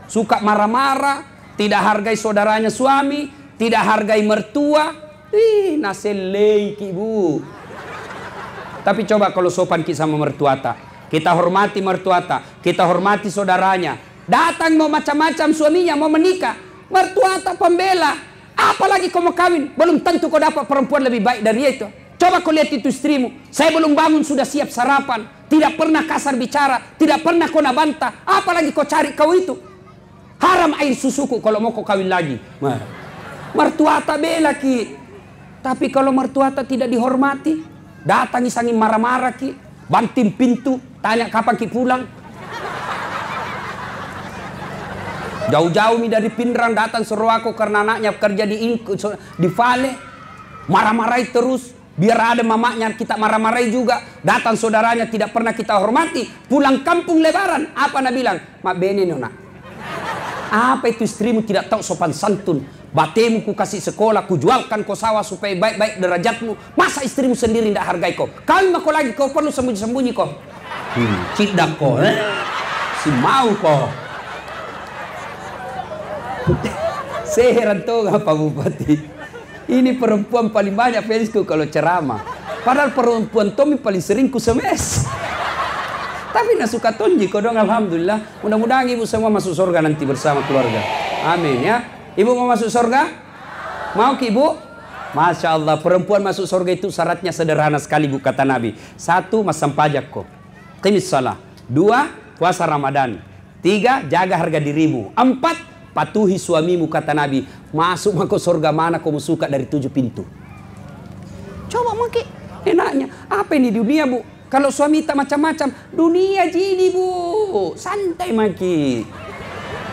suka marah-marah, tidak hargai saudaranya suami, tidak hargai mertua. Naselei ki Bu. Tapi coba kalau sopan kita sama mertua tak, kita hormati mertua tak, kita hormati saudaranya. Datang mau macam-macam suaminya mau menikah, mertua tak pembela. Apalagi kau mau kawin, belum tentu kau dapat perempuan lebih baik dari itu. Coba kau lihat itu istrimu, saya belum bangun sudah siap sarapan, tidak pernah kasar bicara, tidak pernah kau nak bantah. Apalagi kau cari kau itu. Haram air susuku kalau mau kau kawin lagi. Mertua tak bela ki. Tapi kalau mertua tak tidak dihormati, datangi sangin marah-marah ki, banting pintu, tanya kapan ki pulang. Jauh-jauh dari Pindrang datang suruh aku karena anaknya kerja di Vale. Marah-marahi terus, biar ada mamanya kita marah-marahi juga. Datang saudaranya tidak pernah kita hormati. Pulang kampung lebaran, apa nak bilang? Mak bene nona. Apa itu istrimu tidak tahu sopan santun? Batemu ku kasih sekolah, ku jualkan kau sawah supaya baik-baik derajatmu. Masa istrimu sendiri tidak hargai kau? Kawin kau lagi, kau perlu sembunyi-sembunyi kau. Cidak kau, si mau kau. Saya heran tuh Pak Bupati. Ini perempuan paling banyak fansku kalau ceramah. Padahal perempuan Tommy paling sering ku semes. Tapi nak suka tonji kau dong, alhamdulillah. Mudah-mudahan ibu semua masuk surga nanti bersama keluarga. Amin ya. Ibu mau masuk surga? Mau ki ibu? Masya Allah, perempuan masuk surga itu syaratnya sederhana sekali Bu, kata Nabi. 1, masam pajak kau. Qimis salah. 2, puasa Ramadan. 3, jaga harga dirimu. 4, patuhi suamimu, kata Nabi. Masuk ke surga mana kau suka dari 7 pintu. Coba mungkin enaknya. Apa ini dunia Bu? Kalau suami tak macam-macam, dunia jini Bu. Santai maki.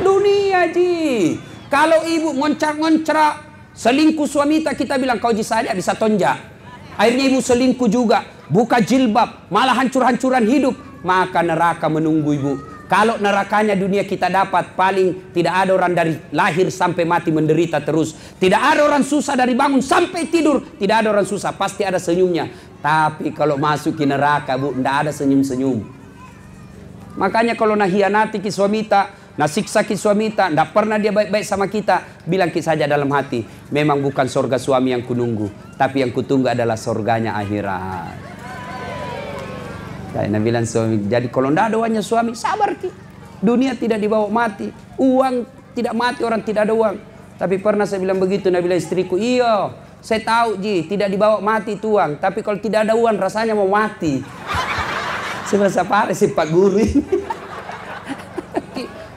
Dunia ji. Kalau ibu ngoncrak-ngoncrak, selingkuh suami tak, kita bilang kau saja bisa tonjak. Akhirnya ibu selingkuh juga, buka jilbab, malah hancur-hancuran hidup. Maka neraka menunggu ibu. Kalau nerakanya dunia kita dapat, paling tidak ada orang dari lahir sampai mati menderita terus. Tidak ada orang susah dari bangun sampai tidur. Tidak ada orang susah, pasti ada senyumnya. Tapi kalau masuk ke neraka Bu, tidak ada senyum-senyum. Makanya kalau nak hianati ki suami tak, nasiksa ki suami tak, tidak pernah dia baik-baik sama kita, bilang ki saja dalam hati, memang bukan surga suami yang kununggu, tapi yang kutunggu adalah surganya akhirat. Saya bilang suami, jadi kalau tidak ada uangnya suami, sabar ki. Dunia tidak dibawa mati, uang tidak mati, orang tidak ada uang. Tapi pernah saya bilang begitu, Nabi bilang istriku, iya, saya tahu Ji, tidak dibawa mati tuang. Tapi kalau tidak ada uang rasanya mau mati. Sebasa pare si Pak Guru ini.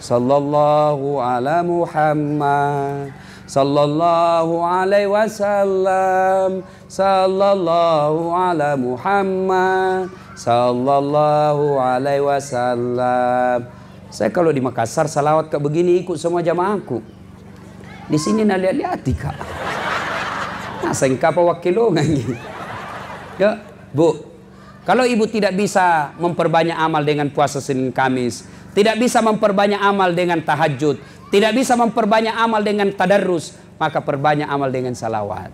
Sallallahu ala Muhammad, sallallahu alaihi wasallam, sallallahu ala Muhammad, sallallahu alaihi wasallam. Saya kalau di Makassar salawat kayak begini ikut semua jamaahku. Di sini nak lihat-lihat Kak. Nah, sengkapa wakilongan gitu. Ya, Bu. Kalau ibu tidak bisa memperbanyak amal dengan puasa Senin Kamis, tidak bisa memperbanyak amal dengan tahajud, tidak bisa memperbanyak amal dengan tadarrus, maka perbanyak amal dengan salawat.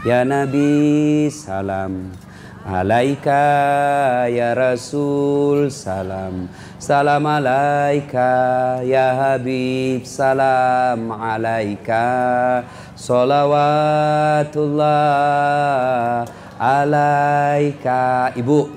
Ya Nabi salam alaika, ya Rasul salam, salam alaika, ya Habib salam alaika, salawatullah alaika. Ibu,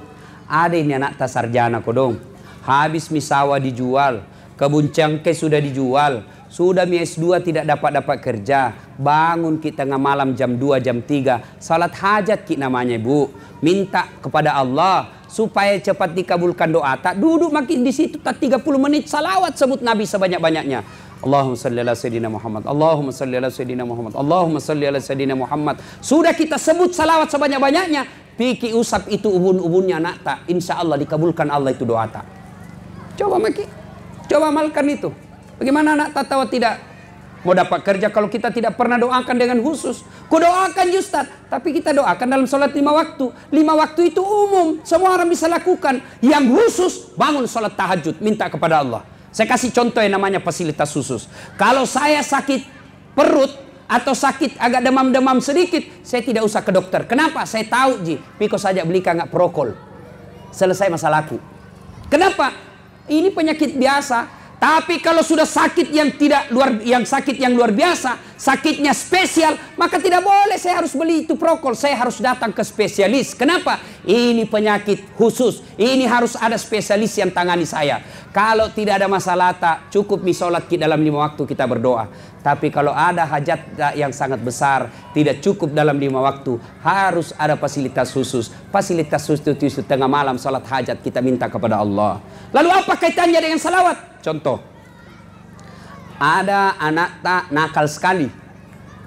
ada ini anak tas sarjana kodong, habis misawa dijual, kebun cengkeh sudah dijual, sudah mi S2 tidak dapat kerja, bangun kita tengah malam jam 2 jam 3 salat hajat ki namanya Bu, minta kepada Allah supaya cepat dikabulkan doa. Tak duduk makin di situ tak 30 menit salawat sebut Nabi sebanyak-banyaknya. Allahumma salli ala sayyidina Muhammad, Allahumma salli ala sayyidina Muhammad, Allahumma salli ala sayyidina Muhammad. Sudah kita sebut salawat sebanyak-banyaknya, piki usap itu ubun-ubunnya nak tak, insya Allah dikabulkan Allah itu doa tak. Coba maki, coba amalkan itu. Bagaimana anak tak tahu tidak mau dapat kerja kalau kita tidak pernah doakan dengan khusus. Ku doakan Ustaz, tapi kita doakan dalam sholat 5 waktu. 5 waktu itu umum, semua orang bisa lakukan. Yang khusus bangun sholat tahajud, minta kepada Allah. Saya kasih contoh yang namanya fasilitas khusus. Kalau saya sakit perut atau sakit agak demam-demam sedikit, saya tidak usah ke dokter. Kenapa? Saya tahu Ji, piko saja beli nggak prokol. Selesai masalahku. Kenapa? Ini penyakit biasa. Tapi kalau sudah sakit yang luar biasa, sakitnya spesial, maka tidak boleh saya harus beli itu prokol. Saya harus datang ke spesialis. Kenapa? Ini penyakit khusus. Ini harus ada spesialis yang tangani saya. Kalau tidak ada masalah tak cukup misolat kita dalam 5 waktu kita berdoa. Tapi kalau ada hajat yang sangat besar, tidak cukup dalam 5 waktu, harus ada fasilitas khusus. Fasilitas khusus itu tengah malam salat hajat kita minta kepada Allah. Lalu apa kaitannya dengan salawat? Contoh, ada anak tak nakal sekali.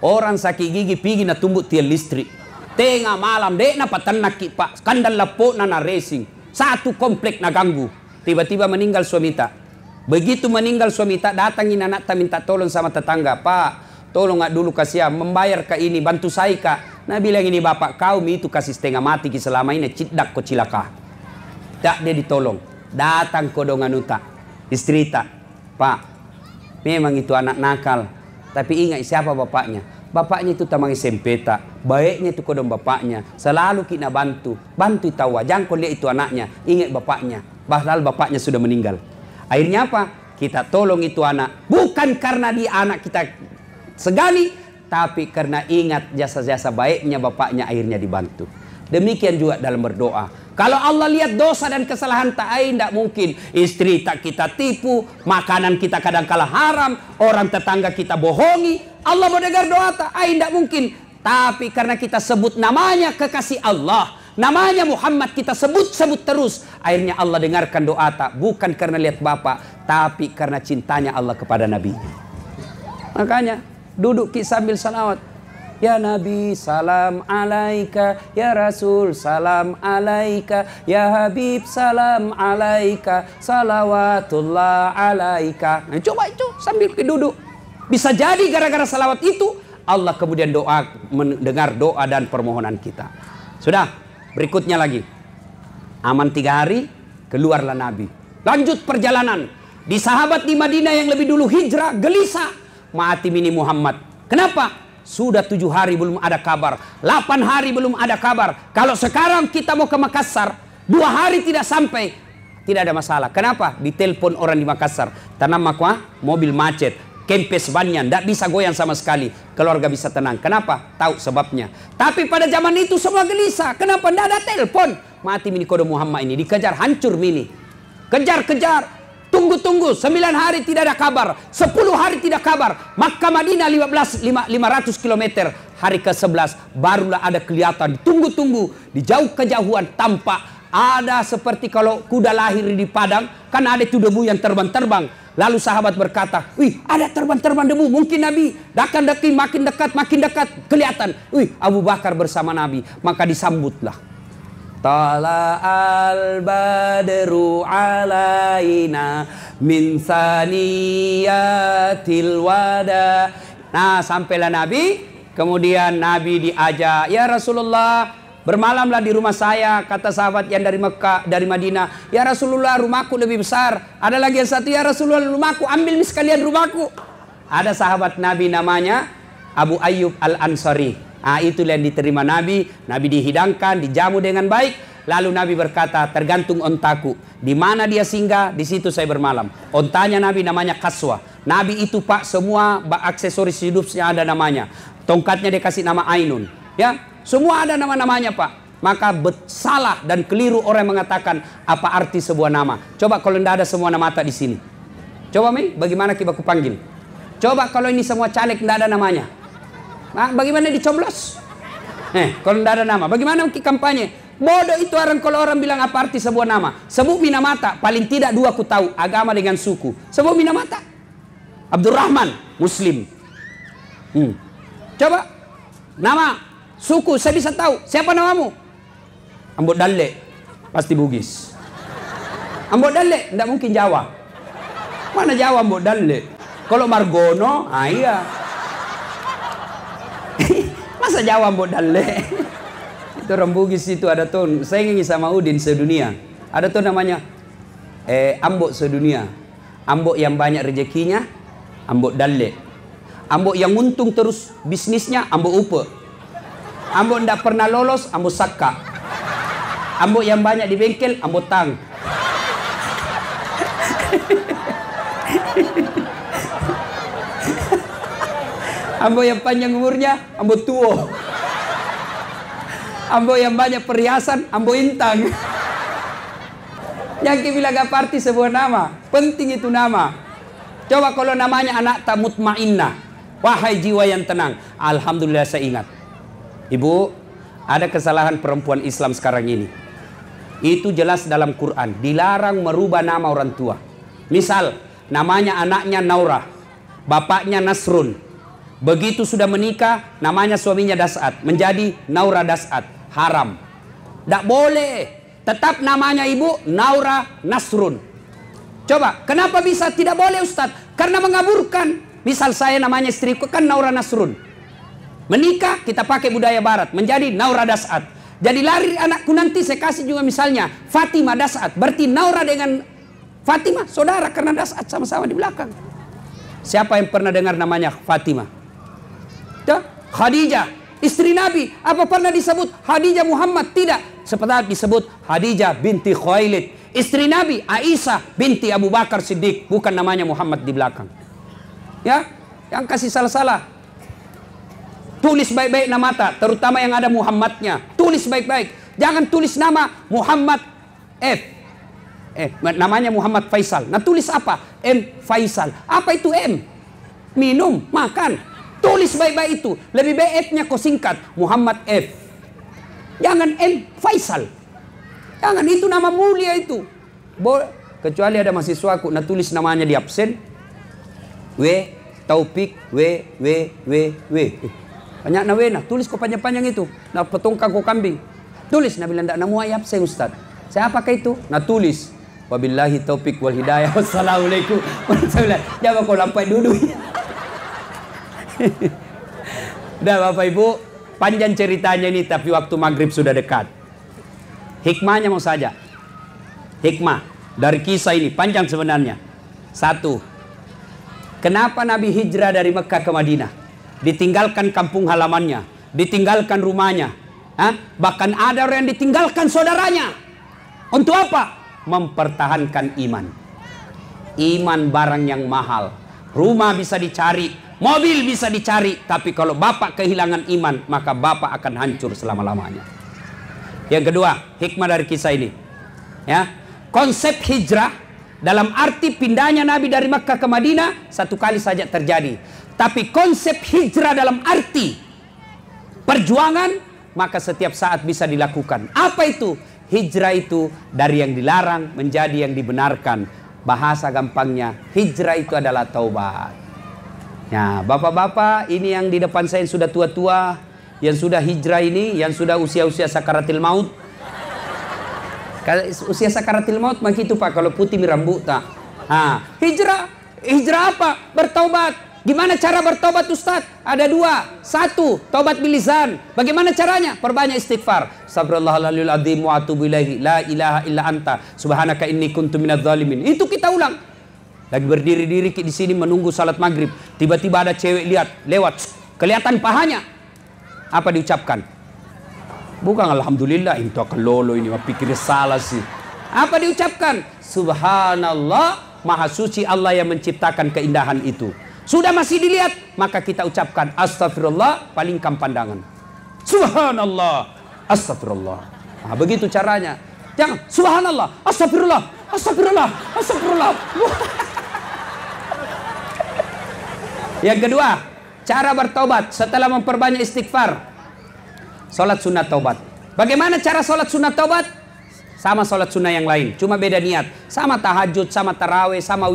Orang sakit gigi pergi na tumbuk tiang listrik. Tengah malam dek na patanak pak, kandal lapok na racing. Satu komplek na ganggu. Tiba-tiba meninggal suami tak. Begitu meninggal suami tak, datangin anak tak minta tolong sama tetangga. Pak, tolong nggak dulu kasihan, membayar ke ini, bantu saya kak. Nah bilang ini bapak kau itu kasih setengah mati ki selama ini cidak ko cilaka. Tak dia ditolong. Datang kodongan uta. Istri tak, Pak, memang itu anak nakal. Tapi ingat siapa bapaknya? Bapaknya itu tamang SMP tak. Baiknya itu kodong bapaknya. Selalu kita bantu. Bantu tahu. Jangan kau lihat itu anaknya. Ingat bapaknya. Padahal bapaknya sudah meninggal. Akhirnya apa? Kita tolong itu anak. Bukan karena dia anak kita segali. Tapi karena ingat jasa-jasa baiknya bapaknya akhirnya dibantu. Demikian juga dalam berdoa. Kalau Allah lihat dosa dan kesalahan tak tidak mungkin. Istri tak kita tipu, makanan kita kadang-kala haram, orang tetangga kita bohongi. Allah mau dengar doa tak tidak mungkin. Tapi karena kita sebut namanya kekasih Allah, namanya Muhammad kita sebut-sebut terus, akhirnya Allah dengarkan doa tak. Bukan karena lihat Bapak, tapi karena cintanya Allah kepada Nabi. Makanya duduk sambil salawat. Ya Nabi salam alaika, ya Rasul salam alaika, ya Habib salam alaika, salawatullah alaika. Nah, coba itu sambil duduk. Bisa jadi gara-gara salawat itu Allah kemudian mendengar doa dan permohonan kita. Sudah, berikutnya lagi. Aman 3 hari, keluarlah Nabi. Lanjut perjalanan. Di sahabat di Madinah yang lebih dulu hijrah, gelisah. Mati mini Muhammad. Kenapa? Sudah 7 hari belum ada kabar, 8 hari belum ada kabar. Kalau sekarang kita mau ke Makassar, 2 hari tidak sampai, tidak ada masalah. Kenapa? Ditelepon orang di Makassar. Tanam makwa, mobil macet, kempes bannya, tidak bisa goyang sama sekali. Keluarga bisa tenang. Kenapa? Tahu sebabnya. Tapi pada zaman itu semua gelisah. Kenapa? Tidak ada telepon. Mati mini kode Muhammad ini, dikejar hancur mini. Kejar-kejar. Tunggu Tunggu-tunggu, 9 hari tidak ada kabar, 10 hari tidak kabar. Makkah Madinah 500 km. Hari ke-11 barulah ada kelihatan. Tunggu-tunggu, di jauh kejauhan tampak ada seperti kalau kuda lahir di padang, kan ada itu debu yang terbang-terbang. Lalu sahabat berkata, wih, ada terbang-terbang debu, mungkin Nabi. Makin dekat, kelihatan. Wih, Abu Bakar bersama Nabi. Maka disambutlah. Tala'al badru alaina min saniyatil wada. Nah, sampailah Nabi. Kemudian Nabi diajak, ya Rasulullah, bermalamlah di rumah saya. Kata sahabat yang dari Mekah, dari Madinah, ya Rasulullah, rumahku lebih besar. Ada lagi yang satu, ya Rasulullah, rumahku, ambil sekalian rumahku. Ada sahabat Nabi namanya Abu Ayyub Al-Ansari. Itu yang diterima Nabi. Nabi dihidangkan, dijamu dengan baik. Lalu Nabi berkata, tergantung ontaku. Di mana dia singgah, di situ saya bermalam. Ontanya Nabi namanya Kaswa. Nabi itu Pak, semua aksesoris hidupnya ada namanya. Tongkatnya dia kasih nama Ainun. Ya, semua ada nama-namanya Pak. Maka salah dan keliru orang yang mengatakan apa arti sebuah nama. Coba kalau tidak ada semua nama mata di sini. Coba Mi, bagaimana kita panggil? Coba kalau ini semua caleg tidak ada namanya. Nah, bagaimana dicoblos? Kalau tidak ada nama, bagaimana kampanye? Bodoh itu orang kalau orang bilang apa arti sebuah nama. Sebut Minamata, paling tidak 2 aku tahu, agama dengan suku. Sebut Minamata. Abdurrahman, Muslim. Coba nama, suku, saya bisa tahu. Siapa namamu? Ambot Dalle, pasti Bugis. Ambot Dalle, tidak mungkin Jawa. Mana Jawa Ambot Dalle? Kalau Margono, iya. Masa Jawa Ambot Dalle? Itu orang Bugis itu ada tuh, saya ingin sama Udin sedunia. Ada tuh namanya Ambok sedunia. Ambok yang banyak rezekinya, Ambok Dalle. Ambok yang untung terus bisnisnya, Ambok Upe. Ambok tidak pernah lolos, Ambok Saka. Ambok yang banyak di bengkel, Ambok Tang. Ambok yang panjang umurnya, Ambok Tuo. Ambok yang banyak perhiasan, Ambok Intang. Yang bilang apa arti sebuah nama? Penting itu nama. Coba kalau namanya anak tak mutmainnah. Wahai jiwa yang tenang. Alhamdulillah saya ingat. Ibu, ada kesalahan perempuan Islam sekarang ini. Itu jelas dalam Quran. Dilarang merubah nama orang tua. Misal, namanya anaknya Naurah. Bapaknya Nasrun. Begitu sudah menikah, namanya suaminya Das'at. Menjadi Naurah Das'at. Haram. Tidak boleh. Tetap namanya ibu Naurah Nasrun. Coba, kenapa bisa tidak boleh Ustadz? Karena mengaburkan. Misal saya namanya istriku kan Naurah Nasrun. Menikah kita pakai budaya barat. Menjadi Naurah Das'at. Jadi lari anakku nanti saya kasih juga misalnya Fatimah Das'at. Berarti Naurah dengan Fatimah saudara karena Das'at sama-sama di belakang. Siapa yang pernah dengar namanya Fatimah? Khadijah, istri Nabi. Apa pernah disebut Khadijah Muhammad? Tidak. Seperti disebut Khadijah binti Khuwailid. Istri Nabi Aisyah binti Abu Bakar Siddiq. Bukan namanya Muhammad di belakang. Ya, yang kasih salah-salah. Tulis baik-baik nama tak, terutama yang ada Muhammadnya. Tulis baik-baik. Jangan tulis nama Muhammad F. Namanya Muhammad Faisal. Nah tulis apa? M Faisal. Apa itu M? Minum, makan. Tulis baik-baik itu. Lebih baik F-nya kau singkat. Muhammad F. Jangan M Faisal. Jangan, itu nama mulia itu. Kecuali ada mahasiswaku, nah tulis namanya di absen. W Taufik W. Banyak na W nah, tulis kau panjang-panjang itu. Nah petongkang kau kambing. Tulis, nah bilang tak namu ayap saya Ustaz. Siapakah itu? Nah tulis. Wabillahi taufik wal hidayah. Wassalamualaikum. Jangan kau lampai dulu. Udah Bapak Ibu, panjang ceritanya ini tapi waktu maghrib sudah dekat. Hikmahnya mau saja. Hikmah dari kisah ini panjang sebenarnya. 1. Kenapa Nabi hijrah dari Mekah ke Madinah? Ditinggalkan kampung halamannya, ditinggalkan rumahnya. Bahkan ada orang yang ditinggalkan saudaranya. Untuk apa? Mempertahankan iman. Iman barang yang mahal. Rumah bisa dicari, mobil bisa dicari, tapi kalau bapak kehilangan iman, maka bapak akan hancur selama-lamanya. Yang kedua, hikmah dari kisah ini. Ya, konsep hijrah dalam arti pindahnya Nabi dari Makkah ke Madinah 1 kali saja terjadi. Tapi konsep hijrah dalam arti perjuangan, maka setiap saat bisa dilakukan. Apa itu? Hijrah itu dari yang dilarang menjadi yang dibenarkan. Bahasa gampangnya, hijrah itu adalah taubat. Nah, bapak-bapak ini yang di depan saya yang sudah tua-tua, yang sudah hijrah ini, yang sudah usia-usia sakaratil maut. Usia sakaratil maut maka itu Pak, kalau putih rambut tak. Hijrah apa? Bertaubat. Gimana cara bertobat Ustaz? Ada 2. 1, taubat bilisan. Bagaimana caranya? Perbanyak istighfar. Astagfirullahaladzim wa atubu ilaihi. La ilaha illa anta. Subhanaka inni kuntu minadz zalimin. Itu kita ulang. Lagi berdiri-diri di sini menunggu salat maghrib. Tiba-tiba ada cewek lewat. Kelihatan pahanya. Apa diucapkan? Bukan alhamdulillah, itu akan lolo ini. Pikirnya salah sih. Apa diucapkan? Subhanallah, maha suci Allah yang menciptakan keindahan itu. Sudah masih dilihat, maka kita ucapkan astagfirullah, palingkan pandangan. Subhanallah, astagfirullah. Nah, begitu caranya. Jangan subhanallah, astagfirullah, astagfirullah, astagfirullah. Yang kedua, cara bertobat setelah memperbanyak istighfar. Salat sunat taubat. Bagaimana cara salat sunat taubat? Sama salat sunnah yang lain, cuma beda niat. Sama tahajud, sama tarawih, sama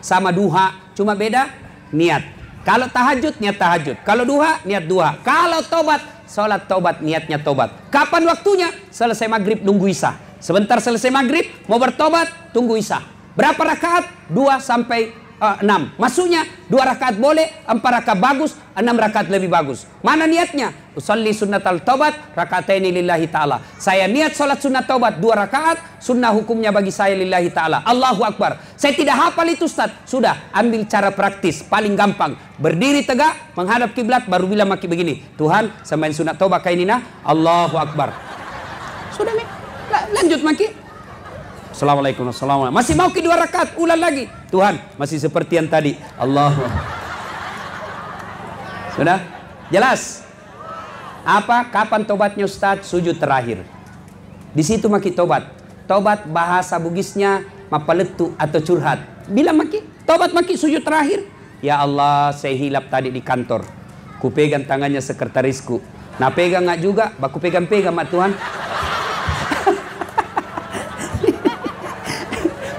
sama duha, cuma beda niat. Kalau tahajud, niat tahajud. Kalau duha, niat duha. Kalau taubat, salat taubat, niatnya taubat. Kapan waktunya? Selesai maghrib, nunggu isya. Sebentar selesai maghrib, mau bertobat, tunggu isya. Berapa rakaat? 2 sampai 6. Maksudnya 2 rakaat boleh, 4 rakaat bagus, 6 rakaat lebih bagus. Mana niatnya? Usalli sunnatal taubat rakataini lillahi ta'ala. Saya niat salat sunat taubat 2 rakaat, sunnah hukumnya bagi saya lillahi ta'ala. Allahu Akbar. Saya tidak hafal itu Ustaz. Sudah, ambil cara praktis, paling gampang. Berdiri tegak, menghadap kiblat, baru bilang maki begini. Tuhan, samain sunat taubat kainina, Allahu Akbar. Sudah, lanjut maki. Assalamualaikum, assalamualaikum. Masih mau ke 2 rakaat, ulang lagi. Tuhan, masih seperti yang tadi. Allah. Sudah? Jelas? Apa? Kapan tobatnya Ustaz? Sujud terakhir. Di situ maki tobat. Tobat bahasa Bugisnya mapaletu atau curhat. Bilang maki, tobat maki sujud terakhir. Ya Allah, saya hilap tadi di kantor. Ku pegang tangannya sekretarisku. Nah pegang nggak juga? Baku pegang-pegang mak Tuhan.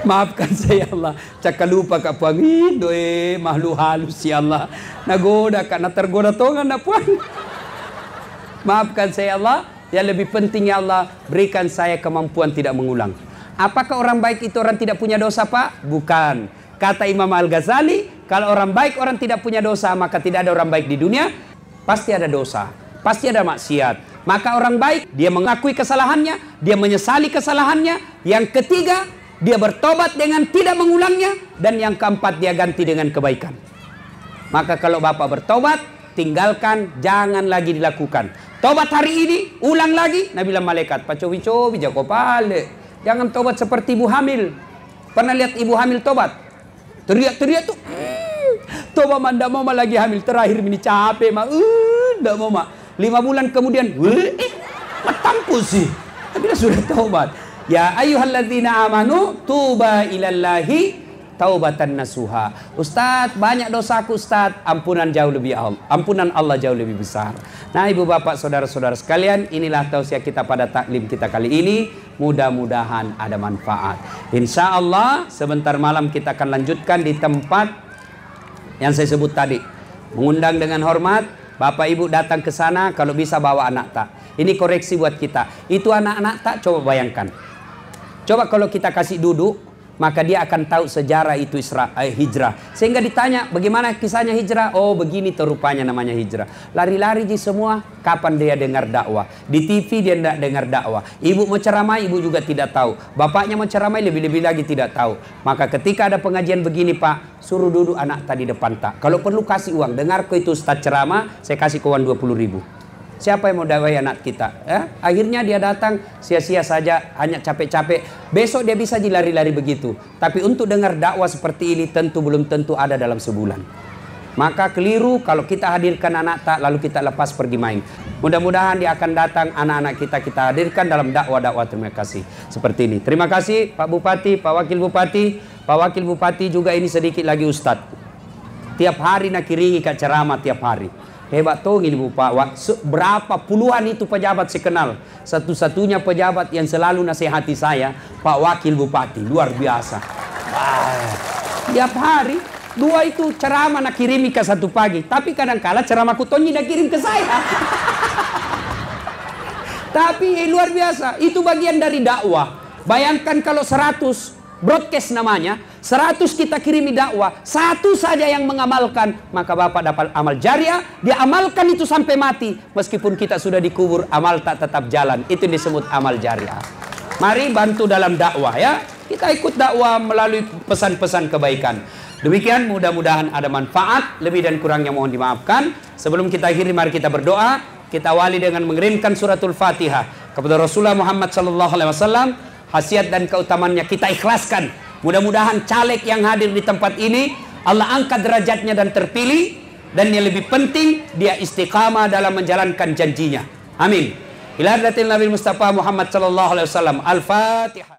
Maafkan saya Allah, cakap lupa kak puang doe makhluk halus ya Allah. Nagoda kak, tergoda tongan nak puang. Maafkan saya Allah, yang lebih penting ya Allah, berikan saya kemampuan tidak mengulang. Apakah orang baik itu orang tidak punya dosa Pak? Bukan. Kata Imam Al-Ghazali, kalau orang baik orang tidak punya dosa, maka tidak ada orang baik di dunia. Pasti ada dosa, pasti ada maksiat. Maka orang baik, dia mengakui kesalahannya, dia menyesali kesalahannya. Yang ketiga, dia bertobat dengan tidak mengulangnya. Dan yang keempat, dia ganti dengan kebaikan. Maka kalau Bapak bertobat, tinggalkan, jangan lagi dilakukan. Tobat hari ini, ulang lagi. Nabi bilang malaikat, pacowi-cowi jago pale. Jangan tobat seperti ibu hamil. Pernah lihat ibu hamil tobat? Teriak-teriak tuh. Tobat manda mama lagi hamil. Terakhir ini capek mah. Ndak mau mak. 5 bulan kemudian, matampu sih. Nabi sudah tobat. Ya ayyuhalladzina amanu tuba ilallahi taubatan nasuha. Ustaz, banyak dosaku Ustaz. Ampunan Allah jauh lebih besar. Nah, Ibu Bapak, saudara-saudara sekalian, inilah tausiah kita pada taklim kita kali ini. Mudah-mudahan ada manfaat. Insya Allah sebentar malam kita akan lanjutkan di tempat yang saya sebut tadi. Mengundang dengan hormat, Bapak Ibu datang ke sana, kalau bisa bawa anak tak. Ini koreksi buat kita. Itu anak-anak tak, coba bayangkan. Coba kalau kita kasih duduk, maka dia akan tahu sejarah itu hijrah. Sehingga ditanya, bagaimana kisahnya hijrah? Oh, begini terupanya namanya hijrah. Lari-lari ji semua, kapan dia dengar dakwah? Di TV dia tidak dengar dakwah. Ibu mau ceramai, ibu juga tidak tahu. Bapaknya mau ceramai, lebih-lebih lagi tidak tahu. Maka ketika ada pengajian begini Pak, suruh duduk anak tadi depan tak. Kalau perlu kasih uang, dengar kok itu Ustaz ceramah, saya kasih uang 20.000. Siapa yang mau dakwai anak kita? Akhirnya dia datang sia-sia saja, hanya capek-capek. Besok dia bisa lari-lari begitu. Tapi untuk dengar dakwah seperti ini tentu belum tentu ada dalam sebulan. Maka keliru kalau kita hadirkan anak tak lalu kita lepas pergi main. Mudah-mudahan dia akan datang anak-anak kita hadirkan dalam dakwah-dakwah. Terima kasih. Seperti ini. Terima kasih Pak Bupati, Pak Wakil Bupati. Pak Wakil Bupati juga ini sedikit lagi Ustadz. Tiap hari nak kiringi ke ceramah tiap hari. Hebat tuh ini Bapak. Berapa puluhan itu pejabat saya kenal. Satu-satunya pejabat yang selalu nasihati saya Pak Wakil Bupati. Luar biasa. Tiap hari. Dua itu ceramah nak kirimi ke satu pagi. Tapi kadang-kala ceramah kutonyi nak kirim ke saya. Tapi luar biasa. Itu bagian dari dakwah. Bayangkan kalau 100 broadcast namanya, 100 kita kirimi dakwah, 1 saja yang mengamalkan, maka Bapak dapat amal jariah. Dia amalkan itu sampai mati. Meskipun kita sudah dikubur, amal tak tetap jalan. Itu disebut amal jariah. Mari bantu dalam dakwah ya. Kita ikut dakwah melalui pesan-pesan kebaikan. Demikian, mudah-mudahan ada manfaat. Lebih dan kurangnya mohon dimaafkan. Sebelum kita akhiri, mari kita berdoa. Kita awali dengan mengirimkan suratul Fatihah kepada Rasulullah Muhammad SAW. Khasiat dan keutamannya kita ikhlaskan. Mudah-mudahan caleg yang hadir di tempat ini Allah angkat derajatnya dan terpilih. Dan yang lebih penting, dia istiqamah dalam menjalankan janjinya. Amin. Ila hadratil Nabi Mustafa Muhammad SAW. Al-Fatihah.